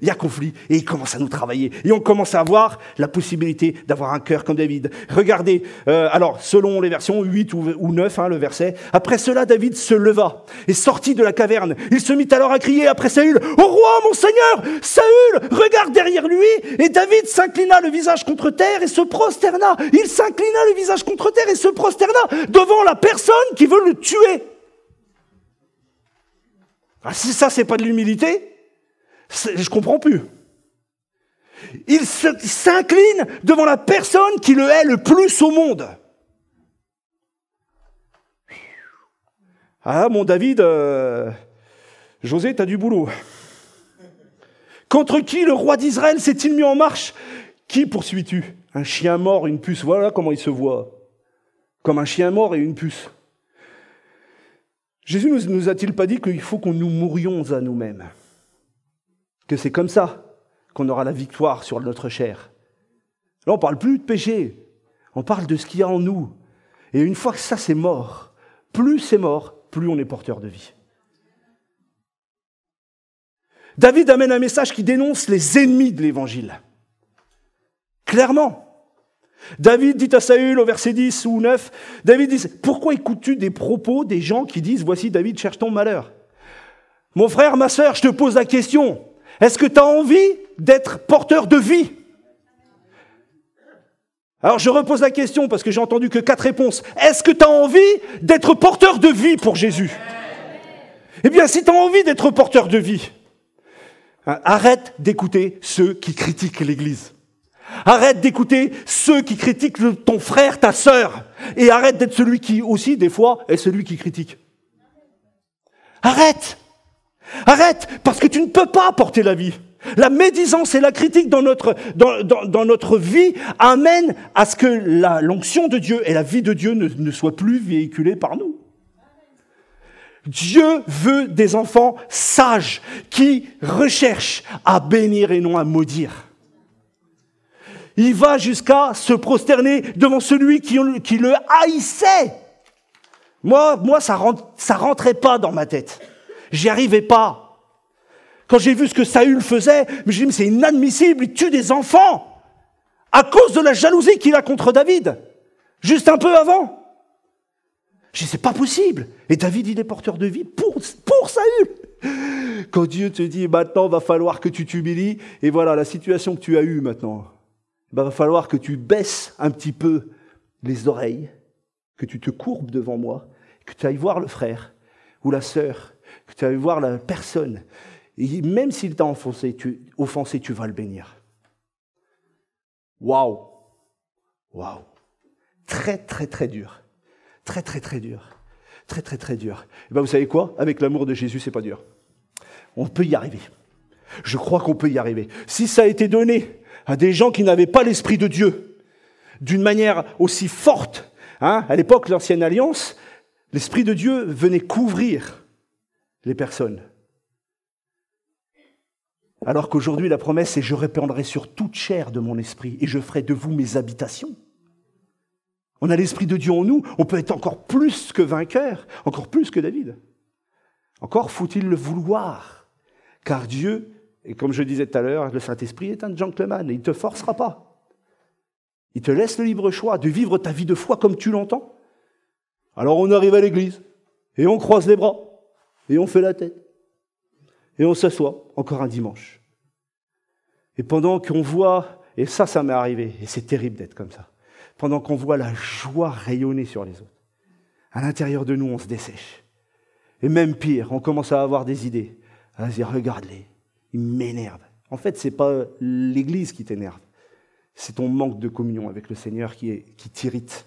Il y a conflit et il commence à nous travailler et on commence à avoir la possibilité d'avoir un cœur comme David. Regardez, alors selon les versions 8 ou 9, le verset, après cela David se leva et sortit de la caverne. Il se mit alors à crier après Saül, ô roi mon seigneur, Saül, regarde derrière lui. Et David s'inclina le visage contre terre et se prosterna. Il s'inclina le visage contre terre et se prosterna devant la personne qui veut le tuer. Ah, si ça c'est pas de l'humilité, je comprends plus. Il s'incline devant la personne qui le hait le plus au monde. Ah, mon David, José, t'as du boulot. Contre qui le roi d'Israël s'est-il mis en marche? Qui poursuis-tu? Un chien mort, une puce. Voilà comment il se voit. Comme un chien mort et une puce. Jésus nous a-t-il pas dit qu'il faut qu'on nous mourions à nous-mêmes? Que c'est comme ça qu'on aura la victoire sur notre chair. Là, on ne parle plus de péché. On parle de ce qu'il y a en nous. Et une fois que ça, c'est mort, plus on est porteur de vie. David amène un message qui dénonce les ennemis de l'Évangile. Clairement. David dit à Saül, au verset 10 ou 9, David dit, pourquoi écoutes-tu des propos des gens qui disent, voici David cherche ton malheur? Mon frère, ma sœur, je te pose la question. Est-ce que tu as envie d'être porteur de vie? Alors je repose la question parce que j'ai entendu que 4 réponses. Est-ce que tu as envie d'être porteur de vie pour Jésus? Eh bien, si tu as envie d'être porteur de vie, arrête d'écouter ceux qui critiquent l'Église. Arrête d'écouter ceux qui critiquent ton frère, ta sœur. Et arrête d'être celui qui, aussi, des fois, est celui qui critique. Arrête! Arrête, parce que tu ne peux pas porter la vie. La médisance et la critique dans notre vie amènent à ce que l'onction de Dieu et la vie de Dieu ne soient plus véhiculées par nous. Dieu veut des enfants sages qui recherchent à bénir et non à maudire. Il va jusqu'à se prosterner devant celui qui le haïssait. Moi, ça rentrait pas dans ma tête. J'y arrivais pas. Quand j'ai vu ce que Saül faisait, je me suis dit, mais c'est inadmissible, il tue des enfants à cause de la jalousie qu'il a contre David, juste un peu avant. Je dis, c'est pas possible. Et David, il est porteur de vie pour Saül. Quand Dieu te dit, maintenant, va falloir que tu t'humilies, et voilà la situation que tu as eue maintenant. Va falloir que tu baisses un petit peu les oreilles, que tu te courbes devant moi, que tu ailles voir le frère ou la sœur, que tu ailles voir la personne. Et même s'il t'a offensé, tu vas le bénir. Waouh! Waouh! Très, très, très dur. Très, très, très dur. Très, très, très dur. Et vous savez quoi? Avec l'amour de Jésus, c'est pas dur. On peut y arriver. Je crois qu'on peut y arriver. Si ça a été donné à des gens qui n'avaient pas l'Esprit de Dieu, d'une manière aussi forte, à l'époque, l'Ancienne Alliance, l'Esprit de Dieu venait couvrir les personnes. Alors qu'aujourd'hui, la promesse, c'est « je répandrai sur toute chair de mon esprit et je ferai de vous mes habitations ». On a l'Esprit de Dieu en nous, on peut être encore plus que vainqueur, encore plus que David. Encore faut-il le vouloir, car Dieu, et comme je disais tout à l'heure, le Saint-Esprit est un gentleman, il ne te forcera pas. Il te laisse le libre choix de vivre ta vie de foi comme tu l'entends. Alors on arrive à l'église, et on croise les bras, et on fait la tête, et on s'assoit, encore un dimanche. Et pendant qu'on voit, et ça m'est arrivé, et c'est terrible d'être comme ça, pendant qu'on voit la joie rayonner sur les autres, à l'intérieur de nous, on se dessèche. Et même pire, on commence à avoir des idées, à se dire, regarde-les, ils m'énervent. En fait, ce n'est pas l'église qui t'énerve, c'est ton manque de communion avec le Seigneur qui t'irrite.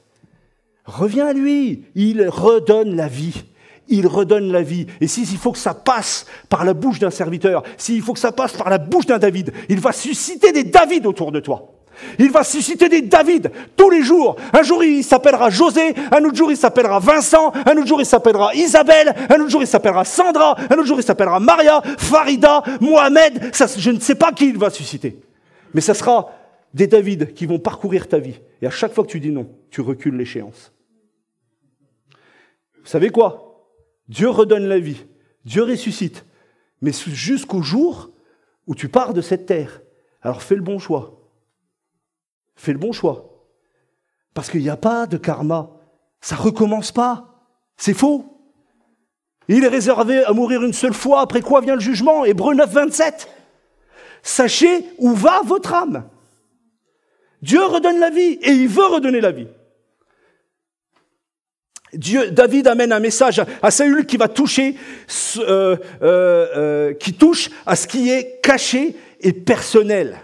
Reviens à lui, il redonne la vie. Il redonne la vie. Et s'il faut que ça passe par la bouche d'un serviteur, s'il faut que ça passe par la bouche d'un David, il va susciter des David autour de toi. Il va susciter des David tous les jours. Un jour, il s'appellera José, un autre jour, il s'appellera Vincent, un autre jour, il s'appellera Isabelle, un autre jour, il s'appellera Sandra, un autre jour, il s'appellera Maria, Farida, Mohamed. Ça, je ne sais pas qui il va susciter. Mais ça sera des David qui vont parcourir ta vie. Et à chaque fois que tu dis non, tu recules l'échéance. Vous savez quoi? Dieu redonne la vie, Dieu ressuscite, mais jusqu'au jour où tu pars de cette terre. Alors fais le bon choix. Fais le bon choix. Parce qu'il n'y a pas de karma. Ça ne recommence pas. C'est faux. Il est réservé à mourir une seule fois, après quoi vient le jugement. Hébreux 9, 27. Sachez où va votre âme. Dieu redonne la vie et il veut redonner la vie. David amène un message à Saül qui va toucher, qui touche à ce qui est caché et personnel.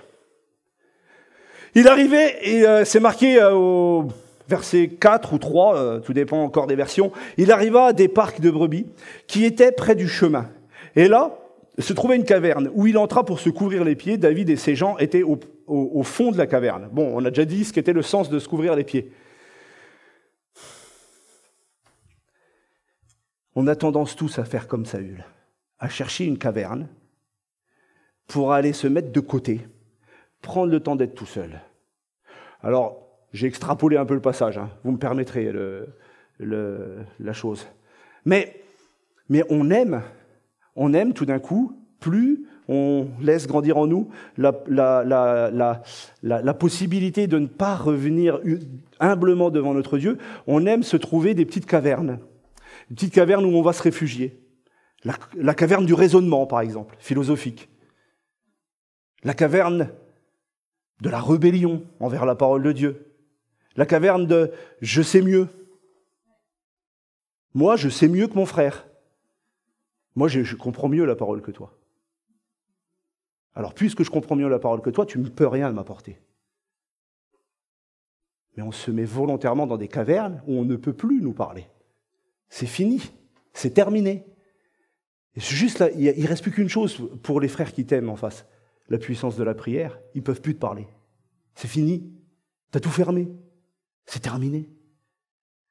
Il arrivait, et c'est marqué au verset 4 ou 3, tout dépend encore des versions, il arriva à des parcs de brebis qui étaient près du chemin. Et là, se trouvait une caverne où il entra pour se couvrir les pieds. David et ses gens étaient au fond de la caverne. Bon, on a déjà dit ce qu'était le sens de se couvrir les pieds. On a tendance tous à faire comme Saül, à chercher une caverne pour aller se mettre de côté, prendre le temps d'être tout seul. Alors, j'ai extrapolé un peu le passage, vous me permettrez la chose. Mais on aime tout d'un coup, plus on laisse grandir en nous la possibilité de ne pas revenir humblement devant notre Dieu, on aime se trouver des petites cavernes. Une petite caverne où on va se réfugier. La caverne du raisonnement, par exemple, philosophique. La caverne de la rébellion envers la parole de Dieu. La caverne de « je sais mieux ». Moi, je sais mieux que mon frère. Moi, je comprends mieux la parole que toi. Alors, puisque je comprends mieux la parole que toi, tu ne peux rien m'apporter. Mais on se met volontairement dans des cavernes où on ne peut plus nous parler. C'est fini, c'est terminé. Et juste là, il ne reste plus qu'une chose pour les frères qui t'aiment en face. La puissance de la prière, ils ne peuvent plus te parler. C'est fini, tu as tout fermé, c'est terminé.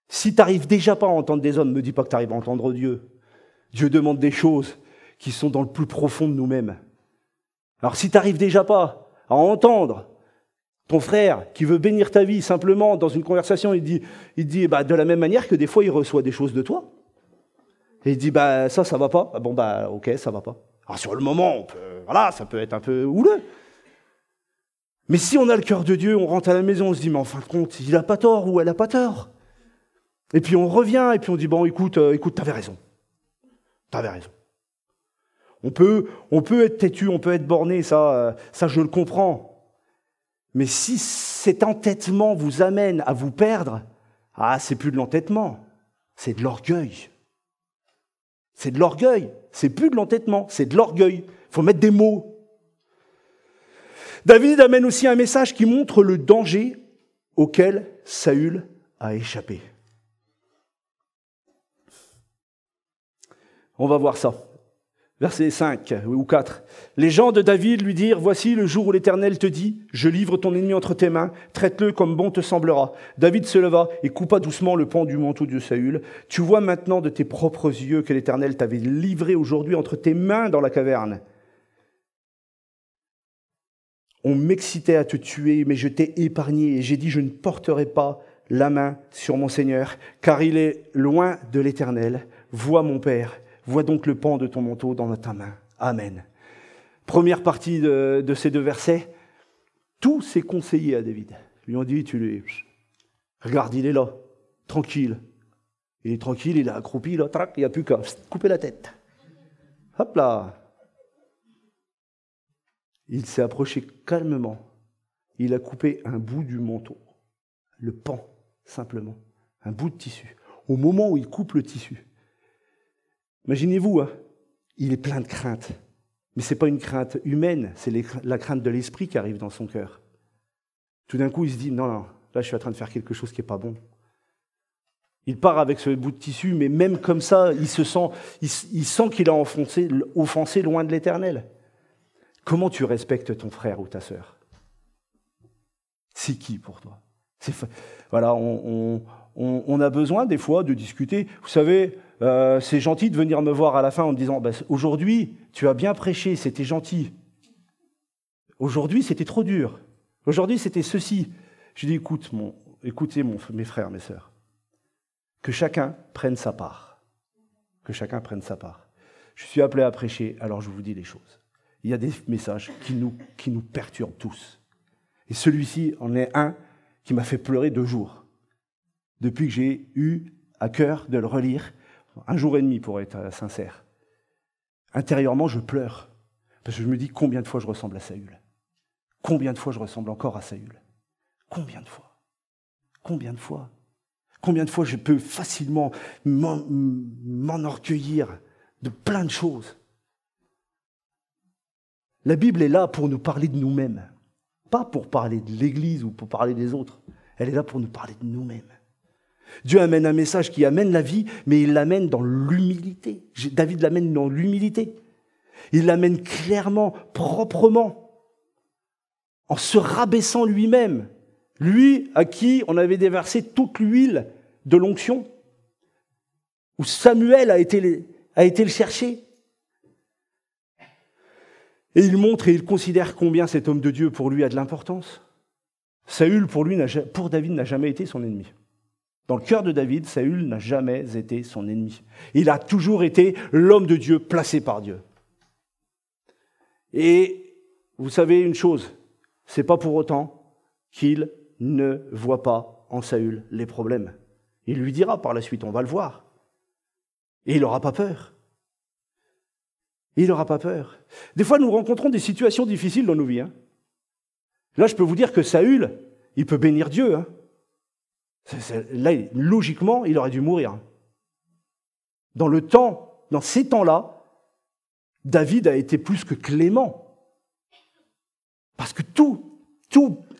Si tu n'arrives déjà pas à entendre des hommes, ne me dis pas que tu arrives à entendre Dieu. Dieu demande des choses qui sont dans le plus profond de nous-mêmes. Alors si tu n'arrives déjà pas à entendre ton frère qui veut bénir ta vie simplement dans une conversation, il dit de la même manière que des fois il reçoit des choses de toi. Et il dit ça va pas. Bon ok, ça va pas. Alors sur le moment, ça peut être un peu houleux. Mais si on a le cœur de Dieu, on rentre à la maison, on se dit mais en fin de compte, il a pas tort ou elle a pas tort. Et puis on revient, et puis on dit, bon, écoute, t'avais raison. T'avais raison. On peut être têtu, on peut être borné, ça je le comprends. Mais si cet entêtement vous amène à vous perdre, c'est plus de l'entêtement, c'est de l'orgueil. C'est de l'orgueil, c'est plus de l'entêtement, c'est de l'orgueil. Il faut mettre des mots. David amène aussi un message qui montre le danger auquel Saül a échappé. On va voir ça. Verset 5 ou 4. Les gens de David lui dirent, « Voici le jour où l'Éternel te dit, je livre ton ennemi entre tes mains, traite-le comme bon te semblera. » David se leva et coupa doucement le pan du manteau de Saül. « Tu vois maintenant de tes propres yeux que l'Éternel t'avait livré aujourd'hui entre tes mains dans la caverne. On m'excitait à te tuer, mais je t'ai épargné, et j'ai dit, je ne porterai pas la main sur mon Seigneur, car il est loin de l'Éternel. Vois mon Père. Vois donc le pan de ton manteau dans ta main. Amen. » Première partie de ces deux versets. Tout s'est conseillé à David. Ils lui ont dit, regarde, il est là, tranquille. Il est tranquille, il est accroupi, là, trac, il n'y a plus qu'à couper la tête. Hop là. Il s'est approché calmement. Il a coupé un bout du manteau. Le pan, simplement. Un bout de tissu. Au moment où il coupe le tissu, imaginez-vous, il est plein de crainte. Mais ce n'est pas une crainte humaine, c'est la crainte de l'esprit qui arrive dans son cœur. Tout d'un coup, il se dit, non, là je suis en train de faire quelque chose qui n'est pas bon. Il part avec ce bout de tissu, mais même comme ça, il sent qu'il a offensé loin de l'Éternel. Comment tu respectes ton frère ou ta sœur? C'est qui pour toi? Voilà, on a besoin des fois de discuter. Vous savez, c'est gentil de venir me voir à la fin en me disant, aujourd'hui, tu as bien prêché, c'était gentil. Aujourd'hui, c'était trop dur. Aujourd'hui, c'était ceci. Je dis, écoutez mes frères, mes sœurs, que chacun prenne sa part. Que chacun prenne sa part. Je suis appelé à prêcher, alors je vous dis les choses. Il y a des messages qui nous perturbent tous. Et celui-ci en est un qui m'a fait pleurer 2 jours. Depuis que j'ai eu à cœur de le relire, 1 jour et demi pour être sincère. Intérieurement, je pleure. Parce que je me dis combien de fois je ressemble à Saül. Combien de fois je ressemble encore à Saül. Combien de fois. Combien de fois. Combien de fois je peux facilement m'enorgueillir de plein de choses. La Bible est là pour nous parler de nous-mêmes. Pas pour parler de l'Église ou pour parler des autres. Elle est là pour nous parler de nous-mêmes. Dieu amène un message qui amène la vie, mais il l'amène dans l'humilité. David l'amène dans l'humilité. Il l'amène clairement, proprement, en se rabaissant lui-même. Lui à qui on avait déversé toute l'huile de l'onction, où Samuel a été le chercher. Et il montre et il considère combien cet homme de Dieu, pour lui, a de l'importance. Saül, pour David, n'a jamais été son ennemi. Dans le cœur de David, Saül n'a jamais été son ennemi. Il a toujours été l'homme de Dieu placé par Dieu. Et vous savez une chose, c'est pas pour autant qu'il ne voit pas en Saül les problèmes. Il lui dira par la suite, on va le voir. Et il n'aura pas peur. Il n'aura pas peur. Des fois, nous rencontrons des situations difficiles dans nos vies. Là, je peux vous dire que Saül, il peut bénir Dieu. Là, logiquement, il aurait dû mourir. Dans ces temps-là, David a été plus que clément. Parce que tout,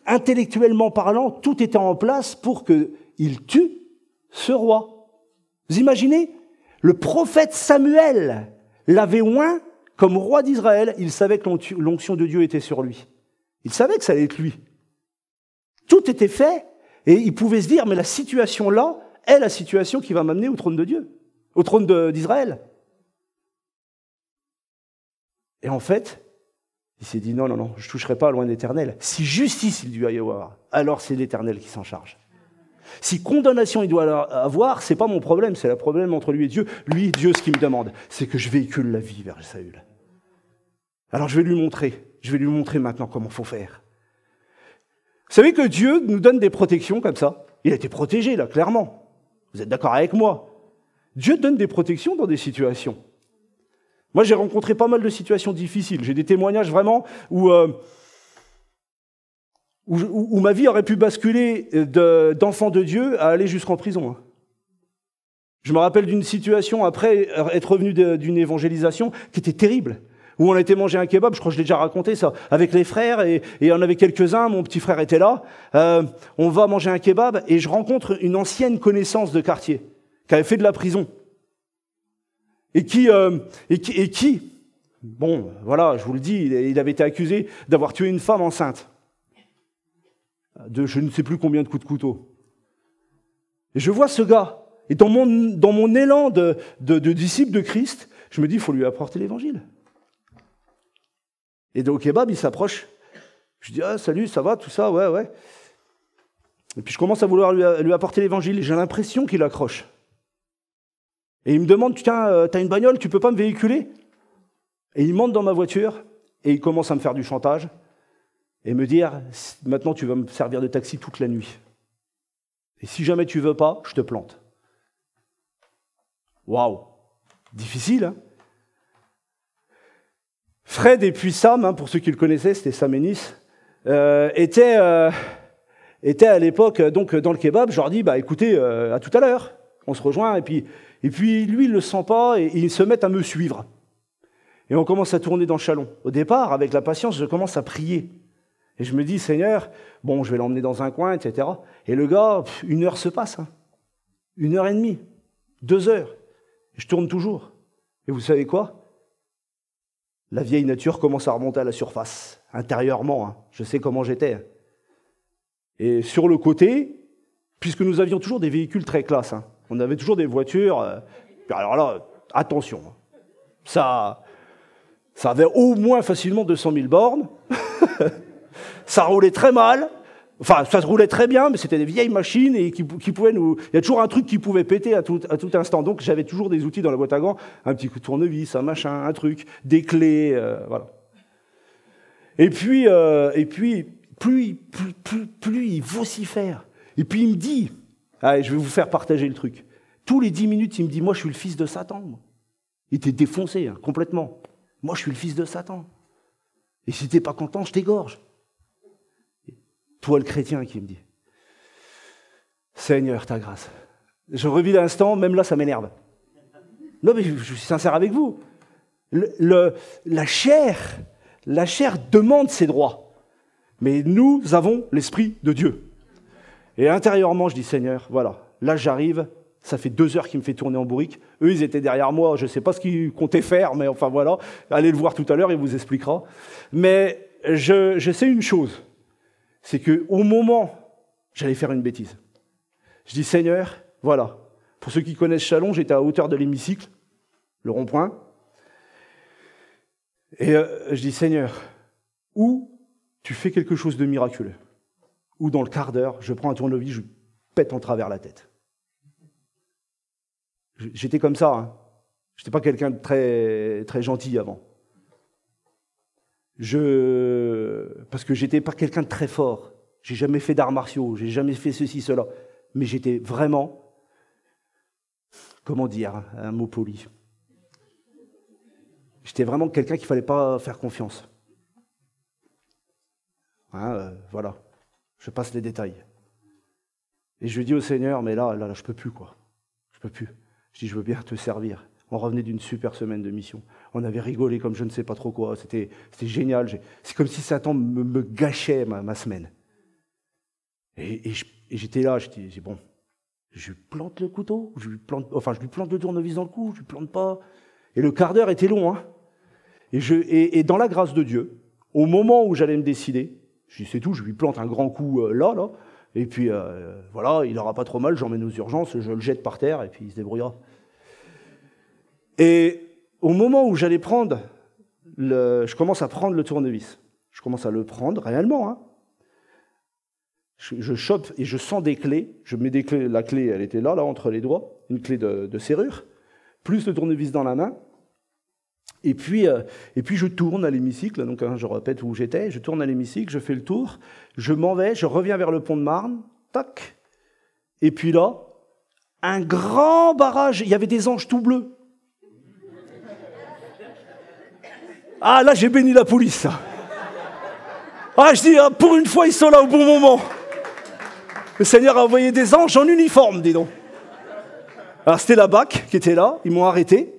intellectuellement parlant, tout était en place pour qu'il tue ce roi. Vous imaginez? Le prophète Samuel l'avait oint comme roi d'Israël. Il savait que l'onction de Dieu était sur lui. Il savait que ça allait être lui. Tout était fait et il pouvait se dire, mais la situation là est la situation qui va m'amener au trône de Dieu, au trône d'Israël. Et en fait, il s'est dit, non, je ne toucherai pas loin de l'Éternel. Si justice il doit y avoir, alors c'est l'Éternel qui s'en charge. Si condamnation il doit avoir, c'est pas mon problème, c'est le problème entre lui et Dieu. Lui, Dieu, ce qu'il me demande, c'est que je véhicule la vie vers Saül. Alors je vais lui montrer maintenant comment il faut faire. Vous savez que Dieu nous donne des protections comme ça. Il a été protégé, là, clairement. Vous êtes d'accord avec moi? Dieu donne des protections dans des situations. Moi, j'ai rencontré pas mal de situations difficiles. J'ai des témoignages vraiment où ma vie aurait pu basculer d'enfant de Dieu à aller jusqu'en prison. Je me rappelle d'une situation après être revenu d'une évangélisation qui était terrible, où on a été manger un kebab, je crois que je l'ai déjà raconté ça, avec les frères, et on avait quelques-uns, mon petit frère était là, on va manger un kebab, et je rencontre une ancienne connaissance de quartier, qui avait fait de la prison, et qui, bon, voilà, je vous le dis, il avait été accusé d'avoir tué une femme enceinte, de je ne sais plus combien de coups de couteau. Et je vois ce gars, et dans mon élan de disciple de Christ, je me dis, il faut lui apporter l'évangile. Et donc, au kebab, il s'approche. Je dis, ah, salut, ça va, tout ça, ouais, ouais. Et puis, je commence à vouloir lui apporter l'évangile, et j'ai l'impression qu'il accroche. Et il me demande, tiens, t'as une bagnole, tu peux pas me véhiculer? Et il monte dans ma voiture, et il commence à me faire du chantage, et me dire, maintenant, tu vas me servir de taxi toute la nuit. Et si jamais tu veux pas, je te plante. Waouh, difficile, hein? Fred et puis Sam, pour ceux qui le connaissaient, c'était Sam Ennis, étaient à l'époque donc dans le kebab. Je leur dis, bah écoutez, à tout à l'heure, on se rejoint. Et puis lui, il le sent pas et ils se mettent à me suivre. Et on commence à tourner dans le Chalon. Au départ, avec la patience, je commence à prier. Et je me dis, Seigneur, bon, je vais l'emmener dans un coin, etc. Et le gars, 1 heure se passe, 1 heure et demie, 2 heures. Je tourne toujours. Et vous savez quoi? La vieille nature commence à remonter à la surface, intérieurement. Je sais comment j'étais. Et sur le côté, puisque nous avions toujours des véhicules très classe, on avait toujours des voitures. Alors là, attention, ça avait au moins facilement 200 000 bornes. Ça roulait très mal. Enfin, ça se roulait très bien, mais c'était des vieilles machines et qui pouvaient nous... Il y a toujours un truc qui pouvait péter à tout instant. Donc, j'avais toujours des outils dans la boîte à gants, un petit coup de tournevis, un machin, un truc, des clés, voilà. Et puis plus il vocifère. Et puis, il me dit, allez, je vais vous faire partager le truc. Tous les 10 minutes, il me dit, moi, je suis le fils de Satan. Il était défoncé, complètement. Moi, je suis le fils de Satan. Et si t'es pas content, je t'égorge. Toi, le chrétien, qui me dit, Seigneur, ta grâce. Je revis l'instant, même là, ça m'énerve. Non, mais je suis sincère avec vous. La chair demande ses droits. Mais nous avons l'Esprit de Dieu. Et intérieurement, je dis, Seigneur, voilà, là, j'arrive, ça fait 2 heures qu'il me fait tourner en bourrique. Eux, ils étaient derrière moi, je ne sais pas ce qu'ils comptaient faire, mais enfin, voilà. Allez le voir tout à l'heure, il vous expliquera. Mais je sais une chose. C'est qu'au moment, j'allais faire une bêtise. Je dis, Seigneur, voilà. Pour ceux qui connaissent Chalon, j'étais à hauteur de l'hémicycle, le rond-point. Et je dis, Seigneur, ou tu fais quelque chose de miraculeux, ou dans le quart d'heure, je prends un tournevis, je pète en travers la tête. J'étais comme ça. Je n'étais pas quelqu'un de très, très gentil avant. Parce que j'étais pas quelqu'un de très fort. J'ai jamais fait d'arts martiaux, j'ai jamais fait ceci, cela. Mais j'étais vraiment, comment dire, un mot poli. J'étais vraiment quelqu'un qu'il fallait pas faire confiance. Voilà. Je passe les détails. Et je dis au Seigneur, mais là, je peux plus, quoi. Je peux plus. Je dis, je veux bien te servir. On revenait d'une super semaine de mission. On avait rigolé comme je ne sais pas trop quoi. C'était génial. C'est comme si Satan me gâchait ma semaine. Et j'étais là, je dis, bon, je lui plante le couteau, je lui plante le tournevis dans le cou, je lui plante pas. Et le quart d'heure était long. Et dans la grâce de Dieu, au moment où j'allais me décider, je dis, c'est tout, je lui plante un grand coup là. Et puis, voilà, il n'aura pas trop mal, j'emmène aux urgences, je le jette par terre, et puis il se débrouillera. Et au moment où j'allais je commence à prendre le tournevis. Je commence à le prendre réellement. Je chope et je sens des clés. Je mets des clés. La clé, elle était là, entre les doigts, une clé de serrure, plus le tournevis dans la main. Et puis je tourne à l'hémicycle. Donc, je répète où j'étais. Je tourne à l'hémicycle, je fais le tour, je m'en vais, je reviens vers le pont de Marne. Tac. Et puis là, un grand barrage, il y avait des anges tout bleus. Ah, là, j'ai béni la police. Ah, je dis, pour une fois, ils sont là au bon moment. Le Seigneur a envoyé des anges en uniforme, dis donc. Alors, c'était la BAC qui était là, ils m'ont arrêté.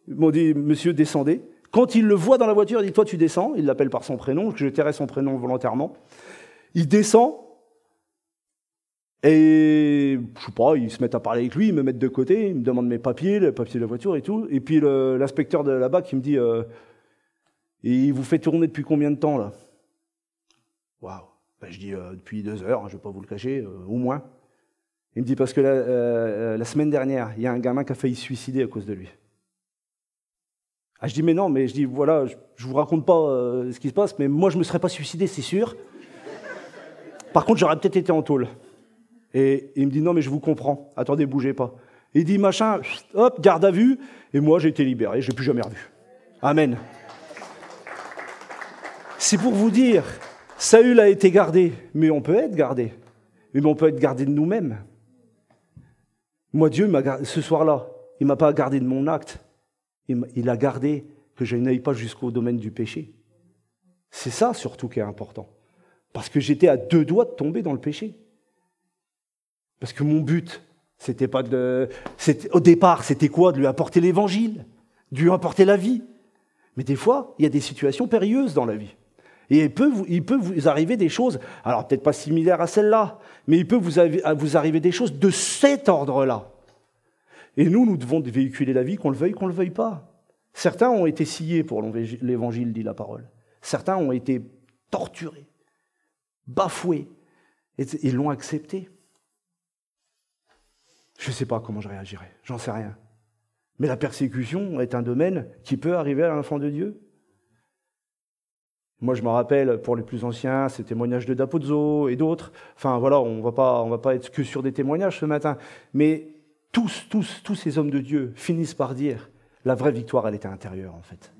Ils m'ont dit, monsieur, descendez. Quand il le voit dans la voiture, il dit, toi, tu descends. Il l'appelle par son prénom, je tairai son prénom volontairement. Il descend, et je sais pas, ils se mettent à parler avec lui, ils me mettent de côté, ils me demandent mes papiers, le papier de la voiture et tout. Et puis l'inspecteur de la BAC, il me dit, et il vous fait tourner depuis combien de temps, là? Waouh. Ben, je dis, depuis 2 heures, je ne vais pas vous le cacher, au moins. Il me dit, parce que la semaine dernière, il y a un gamin qui a failli se suicider à cause de lui. Ah, je dis, mais non, mais je dis, voilà, je vous raconte pas ce qui se passe, mais moi, je ne me serais pas suicidé, c'est sûr. Par contre, j'aurais peut-être été en tôle. Et il me dit, non, mais je vous comprends, attendez, bougez pas. Et il dit, machin, hop, garde à vue, et moi, j'ai été libéré, je ne l'ai plus jamais revu. Amen. C'est pour vous dire, Saül a été gardé, mais on peut être gardé. Mais on peut être gardé de nous-mêmes. Moi, Dieu m'a gardé, ce soir-là, il ne m'a pas gardé de mon acte. Il a gardé que je n'aille pas jusqu'au domaine du péché. C'est ça surtout qui est important. Parce que j'étais à 2 doigts de tomber dans le péché. Parce que mon but, c'était pas au départ, c'était quoi? De lui apporter l'évangile, de lui apporter la vie. Mais des fois, il y a des situations périlleuses dans la vie. Et il peut vous arriver des choses, alors peut-être pas similaires à celle-là, mais il peut vous arriver des choses de cet ordre-là. Et nous devons véhiculer la vie, qu'on le veuille pas. Certains ont été sciés pour l'évangile, dit la parole. Certains ont été torturés, bafoués, et ils l'ont accepté. Je ne sais pas comment je réagirais, j'en sais rien. Mais la persécution est un domaine qui peut arriver à l'enfant de Dieu. Moi, je me rappelle, pour les plus anciens, ces témoignages de Dapozzo et d'autres. Enfin, voilà, on va pas être que sur des témoignages ce matin. Mais tous ces hommes de Dieu finissent par dire, la vraie victoire, elle était intérieure, en fait.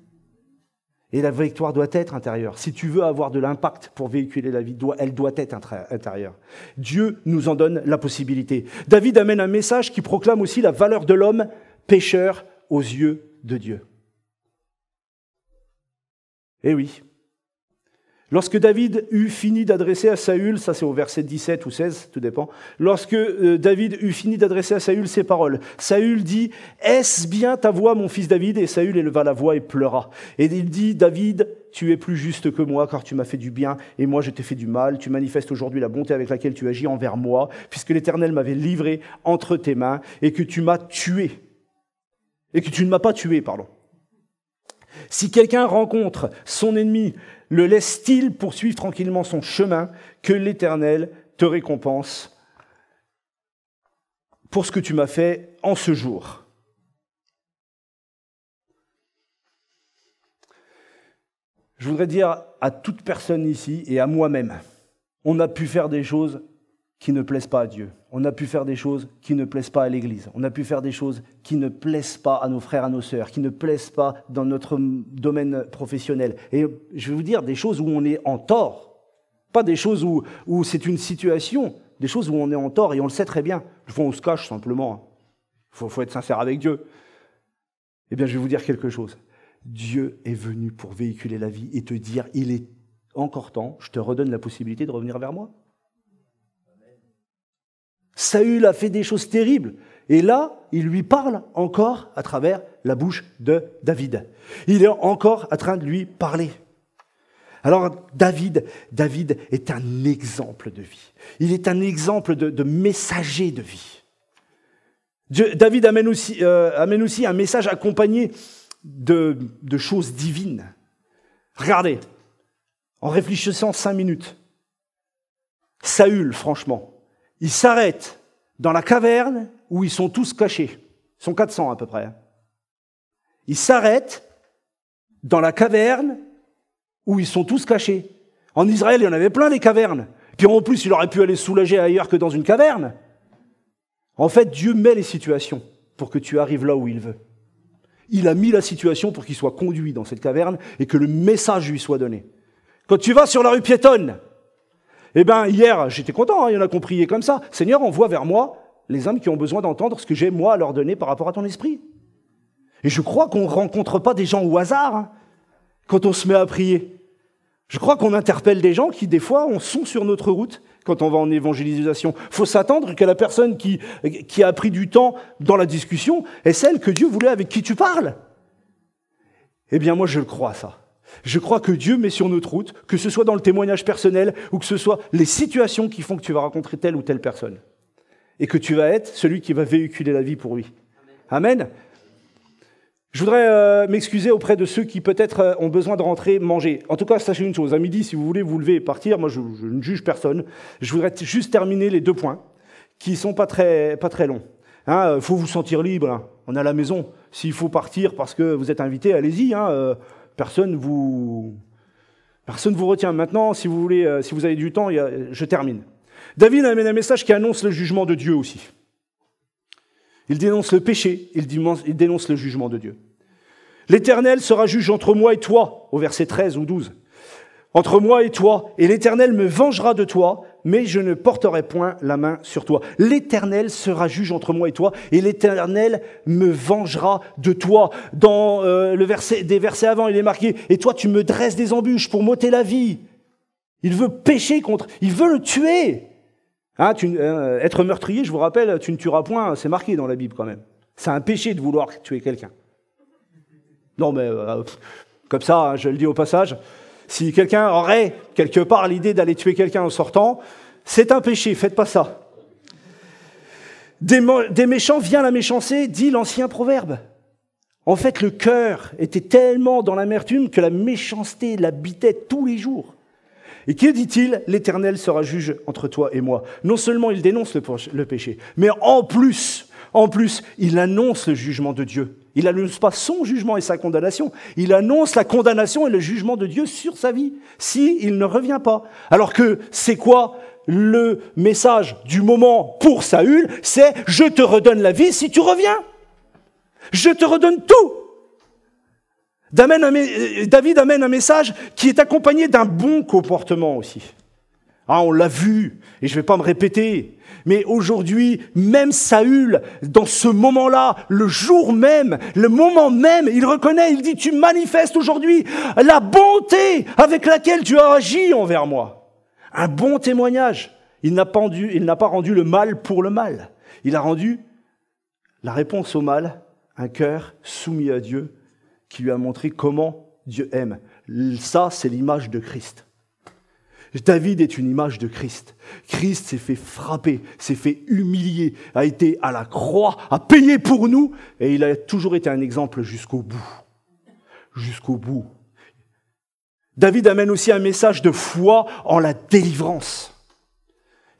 Et la vraie victoire doit être intérieure. Si tu veux avoir de l'impact pour véhiculer la vie, elle doit être intérieure. Dieu nous en donne la possibilité. David amène un message qui proclame aussi la valeur de l'homme pécheur aux yeux de Dieu. Eh oui. Lorsque David eut fini d'adresser à Saül, ça c'est au verset 17 ou 16, tout dépend, lorsque David eut fini d'adresser à Saül ces paroles, Saül dit « Est-ce bien ta voix, mon fils David ?» Et Saül éleva la voix et pleura. Et il dit « David, tu es plus juste que moi, car tu m'as fait du bien, et moi je t'ai fait du mal. Tu manifestes aujourd'hui la bonté avec laquelle tu agis envers moi, puisque l'Éternel m'avait livré entre tes mains, et que tu m'as tué. Et que tu ne m'as pas tué, pardon. Si quelqu'un rencontre son ennemi, le laisse-t-il poursuivre tranquillement son chemin, que l'Éternel te récompense pour ce que tu m'as fait en ce jour. Je voudrais dire à toute personne ici et à moi-même, on a pu faire des choses qui ne plaisent pas à Dieu. On a pu faire des choses qui ne plaisent pas à l'Église. On a pu faire des choses qui ne plaisent pas à nos frères, à nos sœurs, qui ne plaisent pas dans notre domaine professionnel. Et je vais vous dire des choses où on est en tort. Pas des choses où c'est une situation, des choses où on est en tort et on le sait très bien. Des fois, on se cache simplement. Il faut être sincère avec Dieu. Eh bien, je vais vous dire quelque chose. Dieu est venu pour véhiculer la vie et te dire, il est encore temps, je te redonne la possibilité de revenir vers moi. Saül a fait des choses terribles. Et là, il lui parle encore à travers la bouche de David. Il est encore en train de lui parler. Alors, David est un exemple de vie. Il est un exemple de messager de vie. David amène aussi un message accompagné de choses divines. Regardez, en réfléchissant 5 minutes, Saül, franchement, il s'arrête dans la caverne où ils sont tous cachés. Ils sont 400 à peu près. Il s'arrête dans la caverne où ils sont tous cachés. En Israël, il y en avait plein des cavernes. Puis en plus, il aurait pu aller se soulager ailleurs que dans une caverne. En fait, Dieu met les situations pour que tu arrives là où il veut. Il a mis la situation pour qu'il soit conduit dans cette caverne et que le message lui soit donné. Quand tu vas sur la rue piétonne, eh bien, hier, j'étais content, il y en a qui ont prié comme ça. Seigneur, envoie vers moi les hommes qui ont besoin d'entendre ce que j'ai, moi, à leur donner par rapport à ton esprit. Et je crois qu'on ne rencontre pas des gens au hasard hein, quand on se met à prier. Je crois qu'on interpelle des gens qui, des fois, sont sur notre route quand on va en évangélisation. Il faut s'attendre que la personne qui a pris du temps dans la discussion est celle que Dieu voulait avec qui tu parles. Eh bien, moi, je le crois, ça. Je crois que Dieu met sur notre route, que ce soit dans le témoignage personnel ou que ce soit les situations qui font que tu vas rencontrer telle ou telle personne. Et que tu vas être celui qui va véhiculer la vie pour lui. Amen. Je voudrais m'excuser auprès de ceux qui peut-être ont besoin de rentrer manger. En tout cas, sachez une chose, à midi, si vous voulez vous lever et partir, moi je ne juge personne. Je voudrais juste terminer les 2 points qui ne sont pas très longs. Hein, faut vous sentir libre, hein. On est à la maison. S'il faut partir parce que vous êtes invité, allez-y. Hein, personne vous retient. Maintenant, si vous voulez, si vous avez du temps, je termine. David amène un message qui annonce le jugement de Dieu aussi. Il dénonce le péché, il dénonce le jugement de Dieu. L'Éternel sera juge entre moi et toi, au verset 13 ou 12. Entre moi et toi, et l'Éternel me vengera de toi, mais je ne porterai point la main sur toi. L'Éternel sera juge entre moi et toi, et l'Éternel me vengera de toi. Dans des versets avant, il est marqué, et toi tu me dresses des embûches pour m'ôter la vie. Il veut pécher contre, il veut le tuer. Hein, être meurtrier, je vous rappelle, tu ne tueras point, c'est marqué dans la Bible quand même. C'est un péché de vouloir tuer quelqu'un. Non mais, comme ça, hein, je le dis au passage, si quelqu'un aurait quelque part l'idée d'aller tuer quelqu'un en sortant, c'est un péché, faites pas ça. Des méchants vient la méchanceté, dit l'ancien proverbe. En fait, le cœur était tellement dans l'amertume que la méchanceté l'habitait tous les jours. Et que dit-il? L'Éternel sera juge entre toi et moi. Non seulement il dénonce le péché, mais en plus, il annonce le jugement de Dieu. Il n'annonce pas son jugement et sa condamnation. Il annonce la condamnation et le jugement de Dieu sur sa vie, s'il ne revient pas. Alors que c'est quoi le message du moment pour Saül? C'est « Je te redonne la vie si tu reviens. Je te redonne tout ». David amène un message qui est accompagné d'un bon comportement aussi. Ah, on l'a vu, et je ne vais pas me répéter, mais aujourd'hui, même Saül, dans ce moment-là, le jour même, le moment même, il reconnaît, il dit, tu manifestes aujourd'hui la bonté avec laquelle tu as agi envers moi. Un bon témoignage. Il n'a pas rendu le mal pour le mal. Il a rendu la réponse au mal, un cœur soumis à Dieu, qui lui a montré comment Dieu aime. Ça, c'est l'image de Christ. David est une image de Christ. Christ s'est fait frapper, s'est fait humilier, a été à la croix, a payé pour nous, et il a toujours été un exemple jusqu'au bout. Jusqu'au bout. David amène aussi un message de foi en la délivrance.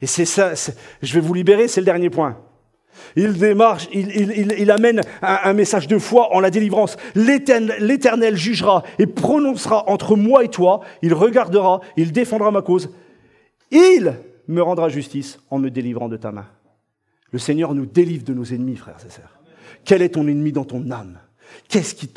Et c'est ça, je vais vous libérer, c'est le dernier point. Il amène un message de foi en la délivrance. L'Éternel jugera et prononcera entre moi et toi. Il regardera, il défendra ma cause. Il me rendra justice en me délivrant de ta main. Le Seigneur nous délivre de nos ennemis, frères et sœurs. Quel est ton ennemi dans ton âme? Qu'est-ce qui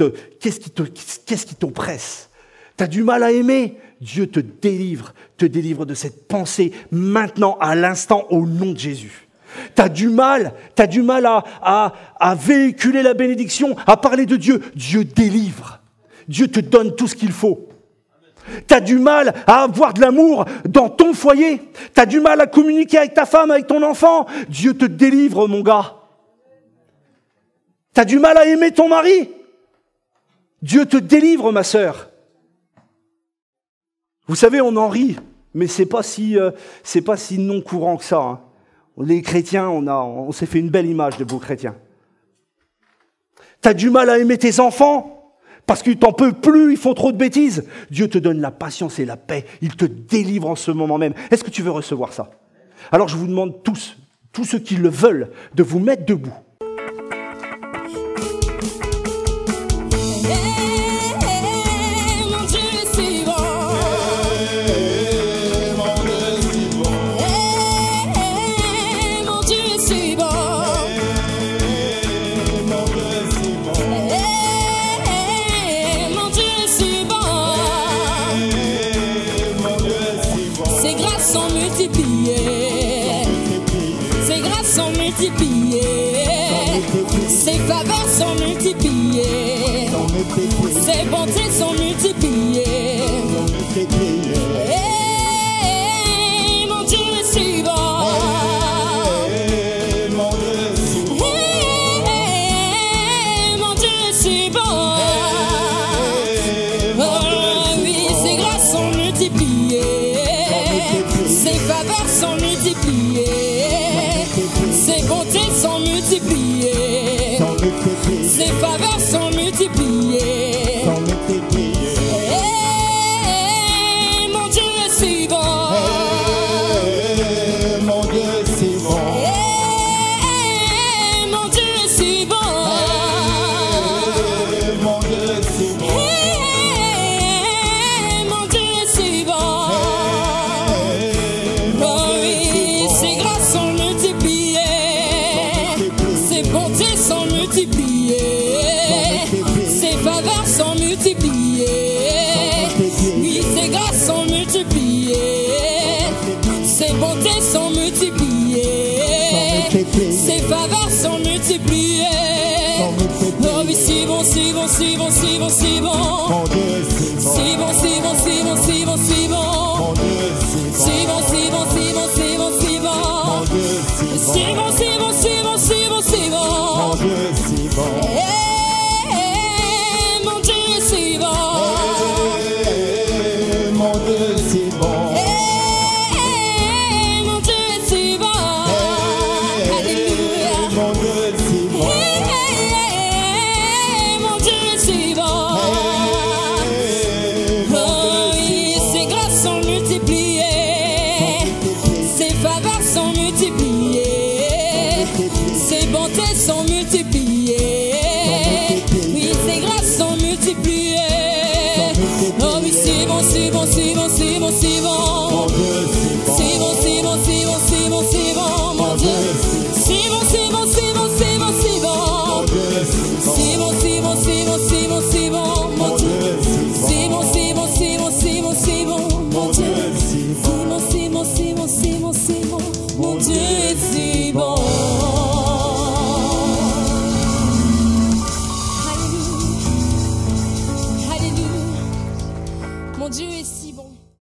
t'oppresse? Tu as du mal à aimer? Dieu te délivre de cette pensée maintenant, à l'instant, au nom de Jésus. T'as du mal à véhiculer la bénédiction, à parler de Dieu. Dieu délivre. Dieu te donne tout ce qu'il faut. T'as du mal à avoir de l'amour dans ton foyer. T'as du mal à communiquer avec ta femme, avec ton enfant. Dieu te délivre, mon gars. T'as du mal à aimer ton mari. Dieu te délivre, ma sœur. Vous savez, on en rit, mais c'est pas si non courant que ça, hein. Les chrétiens, on s'est fait une belle image de beaux chrétiens. T'as du mal à aimer tes enfants parce que t'en peux plus, ils font trop de bêtises. Dieu te donne la patience et la paix. Il te délivre en ce moment même. Est-ce que tu veux recevoir ça? Alors je vous demande tous ceux qui le veulent, de vous mettre debout. C'est grâce grâces sont multipliées, ses faveurs sont multipliées, ses bontés sont multipliées. Hey, mon Dieu est si bon. Hey, mon Dieu est si bon. Oh oui, ses grâces sont multipliées, ses faveurs sont multipliées, ses bontés sont multipliées, ses faveurs sont multipliées. Hey, mon Dieu est si bon. Mon Dieu est si bon. Hey, mon Dieu est si bon. Mon Dieu est si bon. Hey, mon Dieu est si bon. Oh oui, ses grâces sont multipliées, ses bontés sont multipliées, ses faveurs sont multipliées. Oui, ses grâces sont multipliées, ses bontés sont multipliées, ses faveurs sont multipliées. Oh oui, si bon, si bon, si bon, si bon, si bon. Mon Dieu est si bon. Si bon, si bon, si bon, si bon, si bon. Mon Dieu est si bon. Si bon, si bon, si bon, si bon, si bon. Mon Dieu est si bon. Si bon, si bon, si bon, si bon, si bon. Mon Dieu est si bon. Hey, mon Dieu est si bon. Mon Dieu est si bon. Hey, mon Dieu est si bon. Alléluia. Mon Dieu est si bon. Hey, mon Dieu est si bon. Oh oui, ses grâces sont multipliées, ses faveurs sont multipliées, ses bontés sont multipliées.